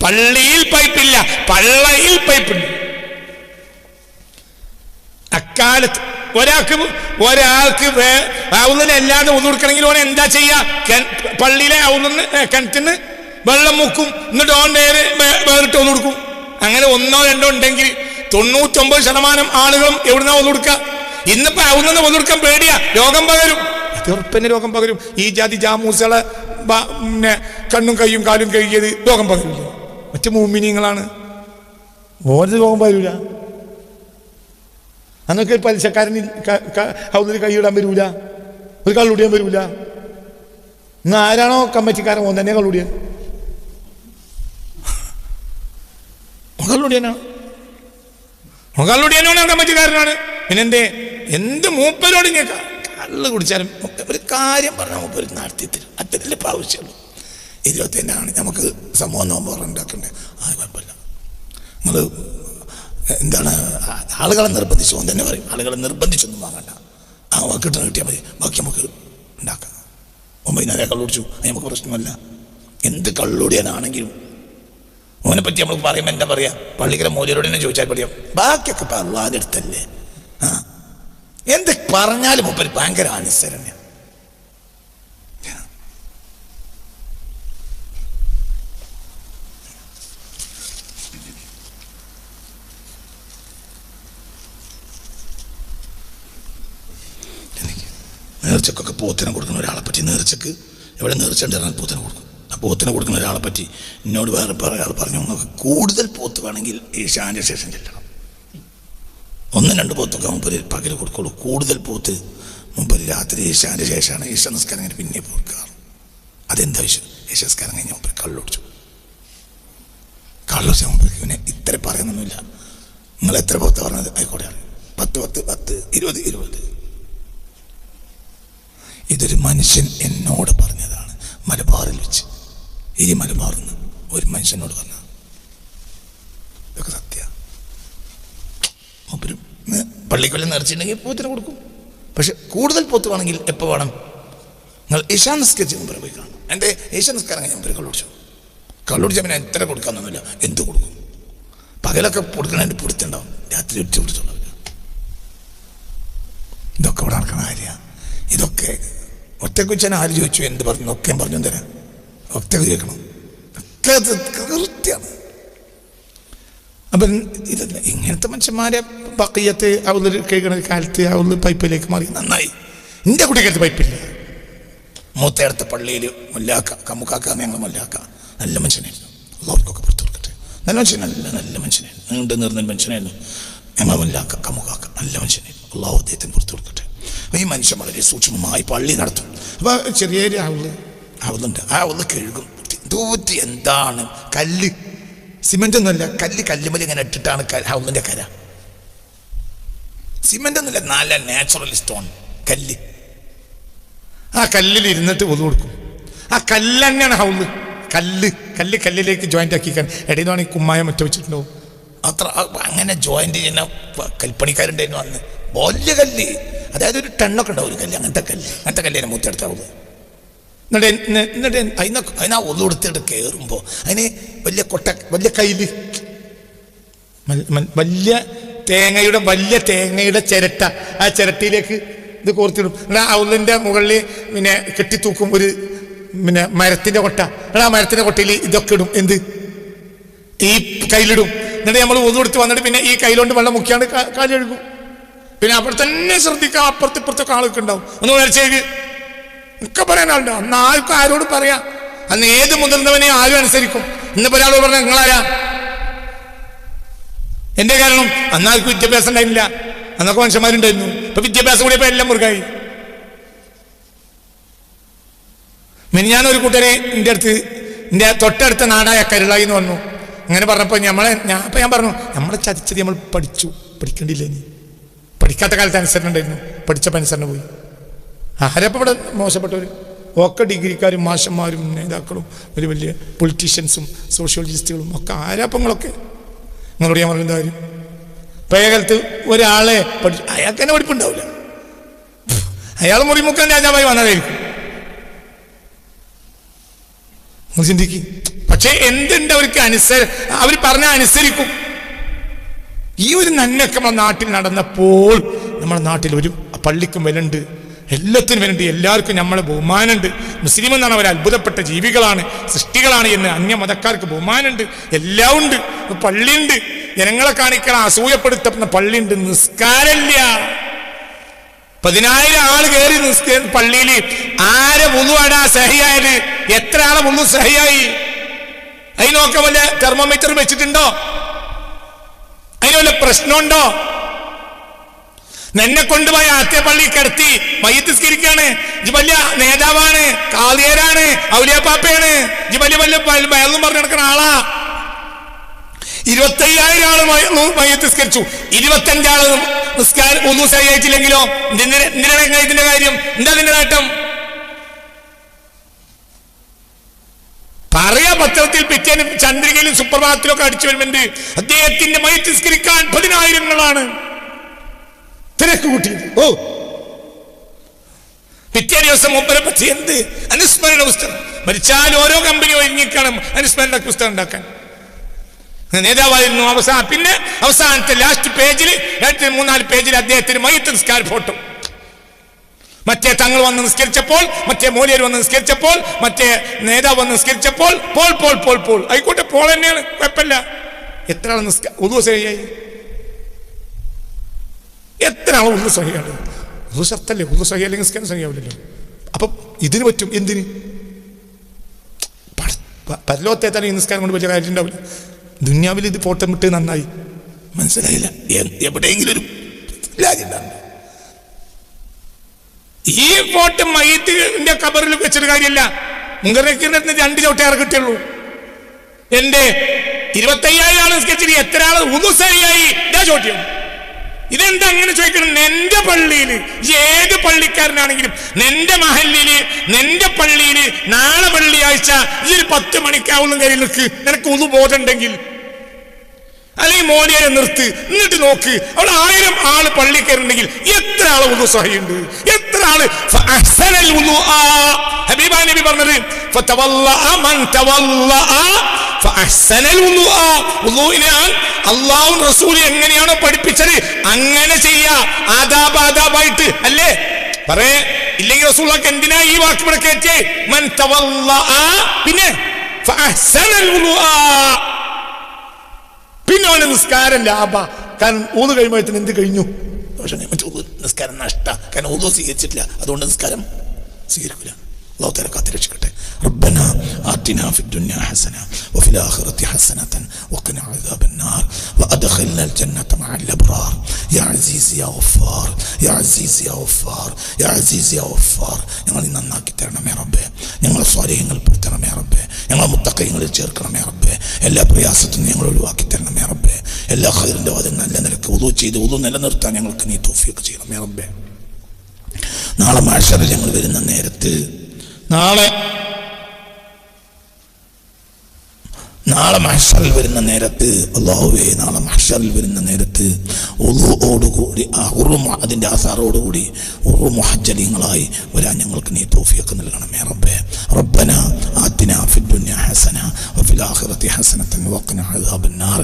പള്ളിയിൽ പൈപ്പില്ല, പള്ളയിൽ പൈപ്പുണ്ട്. അക്കാലത്ത് ഒരാൾക്ക് ഔന്നിനല്ലാതെ ഒന്നുകൊടുക്കണമെങ്കിൽ ഓൻ എന്താ ചെയ്യാ? പള്ളിയിലെ ഔന്നിന് കിണറ്റിന് വെള്ളം മുക്കും, എന്നിട്ട് ഓൻ വേറിട്ട് ഒന്ന് കൊടുക്കും. അങ്ങനെ 1 or 2 ഉണ്ടെങ്കിൽ 99% ആളുകളും എവിടുന്നാ ഒന്ന് കൊടുക്കുക? ഇന്നിപ്പോ ഔന്നിന് ഒന്ന് കൊടുക്കാൻ പേടിയാ, രോഗം പകരും. അത് ഉറപ്പന്നെ രോഗം പകരും. ഈ ജാതി ജാമൂസകളെ പിന്നെ കണ്ണും കയ്യും കാലും കഴുകിയത് രോഗം പകരില്ല. മറ്റു മുഅ്മിനീങ്ങളാണ്, ഓരോ രോഗം പകരൂല. അന്നൊക്കെ പലിശക്കാരന് ഹൗദിൽ കൈയിടാൻ വരൂല, ഒരു കള്ളുടിയാൻ വരൂല. ഇന്ന് ആരാണോ കമ്മറ്റിക്കാരൻ ഓൻ തന്നെ കള്ളുടിയാൻ, കള്ളുടിയാനാണ് കമ്മറ്റിക്കാരനാണ്. പിന്നെ എന്ത് മൂപ്പരോട് ഇങ്ങനെ കള്ള് കുടിച്ചാലും ഒരു കാര്യം പറഞ്ഞാൽ മൂപ്പര് നടത്തി തരും. അത്രയല്ലേ ഇപ്പം ആവശ്യമുള്ളൂ. 25 നമുക്ക് സമൂഹം നോമ്പ് ഉണ്ടാക്കണ്ടേ? ആ കുഴപ്പമില്ല. നിങ്ങൾ എന്താണ് ആളുകളെ നിർബന്ധിച്ചു ഓൻ തന്നെ പറയും. ആളുകളെ നിർബന്ധിച്ചൊന്നും വാങ്ങണ്ട, ആ കിട്ടണ കിട്ടിയാൽ മതി, ബാക്കി നമുക്ക് ഉണ്ടാക്കാം. 9 കള്ളുടിച്ചു, അത് നമുക്ക് പ്രശ്നമല്ല. എന്ത് കള്ളുടിയാനാണെങ്കിലും ഓനെ പറ്റി നമ്മൾ പറയുമ്പോൾ എന്താ പറയാ? പള്ളിക്കര മൂല്യരോട് തന്നെ ചോദിച്ചാൽ പറയാം. ബാക്കിയൊക്കെ ഇപ്പം അള്ളാഹിന്റെ അടുത്തല്ലേ. ആ എന്ത് പറഞ്ഞാലും മൂപ്പര് ഭയങ്കര അനുസരണ. നേർച്ചക്കൊക്കെ പോത്തിനെ കൊടുക്കുന്ന ഒരാളെ പറ്റി, നേർച്ചക്ക് എവിടെ നേർച്ചുണ്ട് പോത്തിനെ കൊടുക്കും. ആ പോത്തിനെ കൊടുക്കുന്ന ഒരാളെ പറ്റി എന്നോട് വേറെ ഒരാൾ പറഞ്ഞു, നമുക്ക് കൂടുതൽ പോത്ത് വേണമെങ്കിൽ ഈശാന്റെ ശേഷം ചെല്ലണം. 1-2 പോത്തൊക്കെ മുമ്പ് പകൽ കൊടുക്കുള്ളൂ. കൂടുതൽ പോത്ത് മുമ്പ് രാത്രി ഈശാന്റെ ശേഷമാണ്. ഈശ നിസ്കാരം കഴിഞ്ഞ് പിന്നെ കൊടുക്കാറ്. അതെന്താ വിഷയം? ഈശ നിസ്കാരം കഴിഞ്ഞ മുമ്പ് കള്ളുടിച്ചു. മുമ്പ് പിന്നെ ഇത്ര പറയുന്നൊന്നുമില്ല. നിങ്ങൾ എത്ര പോത്ത് പറഞ്ഞത് ആയിക്കോട്ടെ, 10, 20. ഇതൊരു മനുഷ്യൻ എന്നോട് പറഞ്ഞതാണ് മലബാറിൽ വെച്ച്. ഈ മലബാറിൽ നിന്ന് ഒരു മനുഷ്യനോട് പറഞ്ഞ ഇതൊക്കെ സത്യ. മൂപ്പരും പള്ളിക്കൊല്ലം നിറച്ചിട്ടുണ്ടെങ്കിൽ പോത്തിന് കൊടുക്കും. പക്ഷെ കൂടുതൽ പോത്ത് വേണമെങ്കിൽ എപ്പോൾ വേണം? നിങ്ങൾ ഈശാ നിസ്കരിച്ച് മുമ്പ് പോയി കാണും. എൻ്റെ ഈശാ നിസ്കാരം കഴിഞ്ഞ മുമ്പ് കള്ളുടിച്ചാൽ പിന്നെ എത്ര കൊടുക്കാന്നൊന്നുമില്ല, എന്ത് കൊടുക്കും? പകലൊക്കെ കൊടുക്കണതിൻ്റെ പിടുത്തുണ്ടാവും, രാത്രി ഒറ്റ പിടുത്തുണ്ടാവില്ല. ഇതൊക്കെ ഇവിടെ നടക്കുന്ന കാര്യമാണ്. ഇതൊക്കെ ഒറ്റക്കുച്ചനെ ആര് ചോദിച്ചു എന്ത് പറഞ്ഞു? ഒക്കെ പറഞ്ഞു തരാം. ഒറ്റക്ക് ചോദിക്കണം, ഒക്കെ കൃത്യമാണ്. അപ്പം ഇതല്ല ഇങ്ങനത്തെ മനുഷ്യന്മാരെ ബഖിയത്ത് അവള് കഴിക്കണ കാലത്ത് അവള് പൈപ്പിലേക്ക് മാറി. നന്നായി. എൻ്റെ കുട്ടിക്കടുത്ത് പൈപ്പില്ല. മൂത്തയടുത്ത പള്ളിയിൽ മുല്ലാക്ക കമ്മുക്കാക്ക ഞങ്ങൾ മുല്ലാക്ക നല്ല മനുഷ്യനായിരുന്നു. അള്ളാഹുക്കൊക്കെ പുറത്തു കൊടുക്കട്ടെ. നല്ല മനുഷ്യനല്ല, നല്ല മനുഷ്യനായിരുന്നു. നീണ്ടു നിർന്നൊരു മനുഷ്യനായിരുന്നു. ഞങ്ങൾ മുല്ലാക്ക കമ്മുക്കാക്ക നല്ല മനുഷ്യനായിരുന്നു. അള്ളാഹു അദ്ദേഹത്തിന് പുറത്തു കൊടുക്കട്ടെ. അപ്പോൾ ഈ മനുഷ്യൻ വളരെ സൂക്ഷ്മമായി പള്ളി നടത്തും. അപ്പോൾ ചെറിയൊരു അവളുണ്ട്. ആ അവള് കഴുകും. തൂറ്റി എന്താണ് കല്ല്, സിമെൻ്റ് ഒന്നുമല്ല, കല്ലുമല ഇങ്ങനെ ഇട്ടിട്ടാണ് അവളിൻ്റെ കര. സിമെൻ്റ് ഒന്നുമില്ല, നല്ല നാച്ചുറൽ സ്റ്റോൺ കല്ല്. ആ കല്ലിൽ ഇരുന്നിട്ട് ഒതു കൊടുക്കും. ആ കല്ല് തന്നെയാണ് ഹൗള്. കല്ലിലേക്ക് ജോയിൻ്റ് ആക്കിക്കാൻ ഇടയിലാണെങ്കിൽ കുമ്മായം ഒറ്റ വെച്ചിട്ടുണ്ടാവും. അത്ര അങ്ങനെ ജോയിൻ്റ് ചെയ്യുന്ന കൽപ്പണിക്കാരുണ്ടായിരുന്നു അന്ന്. വലിയ കല്ല്, അതായത് ഒരു ടണ്ണൊക്കെ ഉണ്ടാവും ഒരു കല്ല്. അങ്ങനത്തെ കല്ലിനെ മൂത്തെടുത്താവുള്ളൂ. എന്നിട്ട് അതിനാ ഒന്നുകൊടുത്തിട്ട് കയറുമ്പോൾ അതിന് വലിയ കയ്യില് വലിയ തേങ്ങയുടെ ചിരട്ട, ആ ചിരട്ടയിലേക്ക് ഇത് കോർത്തിടും. ആ ഉള്ളിൻ്റെ മുകളിൽ പിന്നെ കെട്ടിത്തൂക്കും ഒരു മരത്തിൻ്റെ കൊട്ട. ആ മരത്തിൻ്റെ കൊട്ടയിൽ ഇതൊക്കെ ഇടും. എന്ത് ഈ കയ്യിലിടും. എന്നിട്ട് നമ്മൾ ഒന്നുകൊടുത്ത് വന്നിട്ട് പിന്നെ ഈ കയ്യിലോണ്ട് വെള്ളം മുക്കിയാണ്ട് കാലി കഴുകും. പിന്നെ അപ്പോൾ തന്നെ ശ്രദ്ധിക്കാം, അപ്പുറത്തിപ്പുറത്തൊക്കെ ആളൊക്കെ ഉണ്ടാവും. ഒന്ന് വരച്ചേക്ക് ഒക്കെ പറയാനാളുണ്ടോ? അന്ന് ആർക്കും ആരോട് പറയാം. അന്ന് ഏത് മുതിർന്നവനെ ആരും അനുസരിക്കും. ഇന്നിപ്പോൾ ഒരാളോട് പറഞ്ഞാൽ നിങ്ങളാരാ? എന്റെ കാരണം അന്നാർക്ക് വിദ്യാഭ്യാസം ഉണ്ടായിരുന്നില്ല, അന്നൊക്കെ മനുഷ്യന്മാരുണ്ടായിരുന്നു. ഇപ്പൊ വിദ്യാഭ്യാസം കൂടി ഇപ്പൊ എല്ലാം മുറുകായി. ഞാനൊരു കൂട്ടരെ എൻ്റെ തൊട്ടടുത്ത നാടായ കരുളായി എന്ന് വന്നു. അങ്ങനെ പറഞ്ഞപ്പോൾ ഞാൻ പറഞ്ഞു നമ്മളെ ചതിച്ചത് നമ്മൾ പഠിക്കേണ്ടില്ല. ഇനി പഠിക്കാത്ത കാലത്ത് അനുസരണം ഉണ്ടായിരുന്നു, പഠിച്ചപ്പോൾ അനുസരണം പോയി. ആരപ്പം ഇവിടെ മോശപ്പെട്ടവർ ഒക്കെ ഡിഗ്രിക്കാരും മാഷന്മാരും നേതാക്കളും വലിയ വലിയ പൊളിറ്റീഷ്യൻസും സോഷ്യോളജിസ്റ്റുകളും ഒക്കെ ആരാപ്പങ്ങളൊക്കെ. നിങ്ങളോട് ഞാൻ പറയുന്ന കാര്യം, പഴയ കാലത്ത് ഒരാളെ അയാൾക്ക് തന്നെ പഠിപ്പുണ്ടാവില്ല, അയാൾ മുറിമുക്കാൻ രാജാവായി വന്നതായിരിക്കും. ചിന്തിക്കും. പക്ഷെ എന്തുണ്ട് അവർക്ക് അവർ പറഞ്ഞ അനുസരിക്കും. ഈ ഒരു നന്മയൊക്കെ നമ്മുടെ നാട്ടിൽ നടന്നപ്പോൾ നമ്മുടെ നാട്ടിൽ ഒരു പള്ളിക്കും വിലണ്ട്, എല്ലാത്തിനും വിലണ്ട്, എല്ലാവർക്കും നമ്മളെ ബഹുമാനമുണ്ട്. മുസ്ലിം എന്നാണ് അവർ അത്ഭുതപ്പെട്ട ജീവികളാണ്, സൃഷ്ടികളാണ് എന്ന് അന്യമതക്കാർക്ക് ബഹുമാനമുണ്ട്, എല്ലാം ഉണ്ട്. പള്ളിയുണ്ട്, ജനങ്ങളെ കാണിക്കണം അസൂയപ്പെടുത്തുന്ന പള്ളിയുണ്ട്. നിസ്കാരമില്ല. 10,000 ആള് കയറി പള്ളിയിൽ ആരെ വുളുവാടാ സഹിയായത്? എത്ര ആളെ വുളു സഹിയായി? അതിനൊക്കെ വല്ല തെർമോമീറ്റർ വെച്ചിട്ടുണ്ടോ? അതിന് വല്ല പ്രശ്നമുണ്ടോ? നിന്നെ കൊണ്ടുപോയി ആദ്യ പള്ളി കിടത്തി മയ്യത്ത് നിസ്കരിക്കാണ്. ഇജ് വലിയ നേതാവാണ്, കാളിയരാണ്, ഔലിയാപ്പാപ്പയാണ്, ഇജ് വലിയ ഭയന്നും പറഞ്ഞു നടക്കുന്ന ആളാ. 25,000 ആള് മയ്യത്ത് നിസ്കരിച്ചു, 25 ആള് നിസ്കാരം ഒന്നും ശരിയായിട്ടില്ലെങ്കിലോ എന്തിനാണ് ഇതിന്റെ കാര്യം? എന്താ അതിന്റെ നേട്ടം? പറയാ പത്രത്തിൽ പിറ്റേന്ന് ചന്ദ്രികയിലും സുപ്രഭാതത്തിലൊക്കെ അടിച്ചു വരുന്നുണ്ട്, അദ്ദേഹത്തിന്റെ മയ്യത്ത് നിസ്കരിക്കാൻ 10,000 തിരക്ക് കൂട്ടിയത്. പിറ്റേ ദിവസം മുമ്പരെ പറ്റി എന്ത് അനുസ്മരണ പുസ്തകം. മരിച്ചാൽ ഓരോ കമ്പനി ഒരുങ്ങിക്കണം അനുസ്മരണ പുസ്തകം ഉണ്ടാക്കാൻ. നേതാവായിരുന്നു. പിന്നെ അവസാനത്തെ ലാസ്റ്റ് പേജിൽ 3-4 പേജിൽ അദ്ദേഹത്തിന് മയ്യത്ത് നിസ്കാര ഫോട്ടോ. മറ്റേ തങ്ങൾ വന്ന് നിസ്കരിച്ചപ്പോൾ, മറ്റേ മൂല്യർ വന്ന് നിസ്കരിച്ചപ്പോൾ, മറ്റേ നേതാവ് വന്ന് നിസ്കരിച്ചപ്പോൾ പോൾ ആയിക്കോട്ടെ, പോൾ തന്നെയാണ്, കുഴപ്പമില്ല. എത്ര ആൾ ഉദു സഹിയായി? എത്ര ആൾ ഉദു സഹിയാണ്? ഉദു ഷർത്തല്ലേ? ഉദു സഹി അല്ലെങ്കിൽ നിസ്കാരം സഹിയാവില്ലല്ലോ. അപ്പം ഇതിന് പറ്റും. എന്തിന്? പരലോകത്തെ തന്നെ ഈ നിസ്കാരം കൊണ്ട് വലിയ കാര്യം ഉണ്ടാവില്ല. ദുന്യാവിൽ ഇത് ഫോട്ടോ വിട്ട് നന്നായി. മനസ്സിലായില്ല? എവിടെയെങ്കിലും ഒരു രാജ്യം. ഈ ഫോട്ടോ മയ്യത്തിന്റെ കബറിൽ വെച്ചൊരു കാര്യമല്ല. മുങ്കറക്കിന്റെ 2 ചവിട്ടേറെ കിട്ടുള്ളൂ. എന്റെ 25,000 ആള് നിസ്കരിച്ചിട്ട് എത്ര ആള് ഉദുസഹിയായി? ചോദ്യം. ഇതെന്താ അങ്ങനെ ചോദിക്കണം? നിന്റെ പള്ളിയില്, ഏത് പള്ളിക്കാരനാണെങ്കിലും നിന്റെ മഹല്ലില്, നിന്റെ പള്ളിയില് നാളെ വെള്ളിയാഴ്ച ഈ 10 മണിക്കാവുന്ന കയ്യിൽ നിൽക്ക്. നിനക്ക് ഉദു ബോധമുണ്ടെങ്കിൽ, അല്ലെങ്കിൽ മോനിയെ നിർത്ത്. എന്നിട്ട് നോക്ക്, അവിടെ 1000 ആള് പള്ളി കയറുണ്ടെങ്കിൽ എത്ര ആള് ഉദു സഹിയുണ്ട്? എത്ര ആള്? ഹബീബാ നബി പറഞ്ഞത് അള്ളാഹു റസൂൽ എങ്ങനെയാണോ പഠിപ്പിച്ചത് അങ്ങനെ ചെയ്യാ. ആദാബായിട്ട് അല്ലേ പറയേ? ഇല്ലെങ്കിൽ റസൂലുള്ളാഹിക്ക് എന്തിനാ ഈ വാക്ക് ഇവിടെ കേറ്റേ? മൻ തവല്ലഅ, പിന്നെ പിന്നെ അവന് നിസ്കാരം ലാഭ. കാരണം ഊത് കഴിയുമ്പോഴത്തേന് എന്ത് കഴിഞ്ഞു? നിസ്കാരം നഷ്ട. കാരണം ഊത് സ്വീകരിച്ചിട്ടില്ല, അതുകൊണ്ട് നിസ്കാരം സ്വീകരിക്കില്ല. അല്ലാഹു തആല കാത്തുരക്ഷിക്കട്ടെ. ربنا آتنا في الدنيا حسنة وفي الآخرة حسنة وقنا عذاب النار وأدخلنا الجنة مع الأبرار يا عزيز يا غفار يا عزيز يا غفار يا عزيز يا غفار. ഞങ്ങളെ നന്നാക്കി തരണമേ റബ്ബേ. ഞങ്ങളെ സ്വാലിഹ്യങ്ങൾ പെടുത്തണമേ റബ്ബേ. ഞങ്ങളെ മുത്തഖീങ്ങളിൽ ചേർക്കണമേ റബ്ബേ. എല്ലാ പ്രയാസത്തിനും ഞങ്ങൾ ഒഴിവാക്കി തരണമേ റബ്ബേ. എല്ലാ ഖൈറിന്റെ വാതിൽ നല്ല നിലക്ക് വുളു ചെയ്ത് വുളു നിലനിർത്താൻ ഞങ്ങൾക്ക് നീ തൗഫീഖ് ചെയ്യണമേ റബ്ബേ. നാളെ മഹ്ശറിൽ ഞങ്ങൾ വരുന്ന നേരത്ത്, നാളെ നാളെ മഹ്ശറിൽ വരുന്ന നേരത്ത് അല്ലാഹുവേ, നാളെ മഹ്ശറിൽ വരുന്ന നേരത്ത് ഉളൂഓടുകൂടി ആ അതിൻ്റെ ആസാറോടുകൂടി മുഹജ്ജലീങ്ങളായി വരാൻ ഞങ്ങൾക്ക് നീ തൗഫീഖ് നൽകണമേ റബ്ബേ. റബ്ബന ആതിനാ ഫിദ്ദുനിയ ഹസന വഫിൽ ആഖിറതി ഹസനതൻ വഖിനാ അദാബന്നാർ.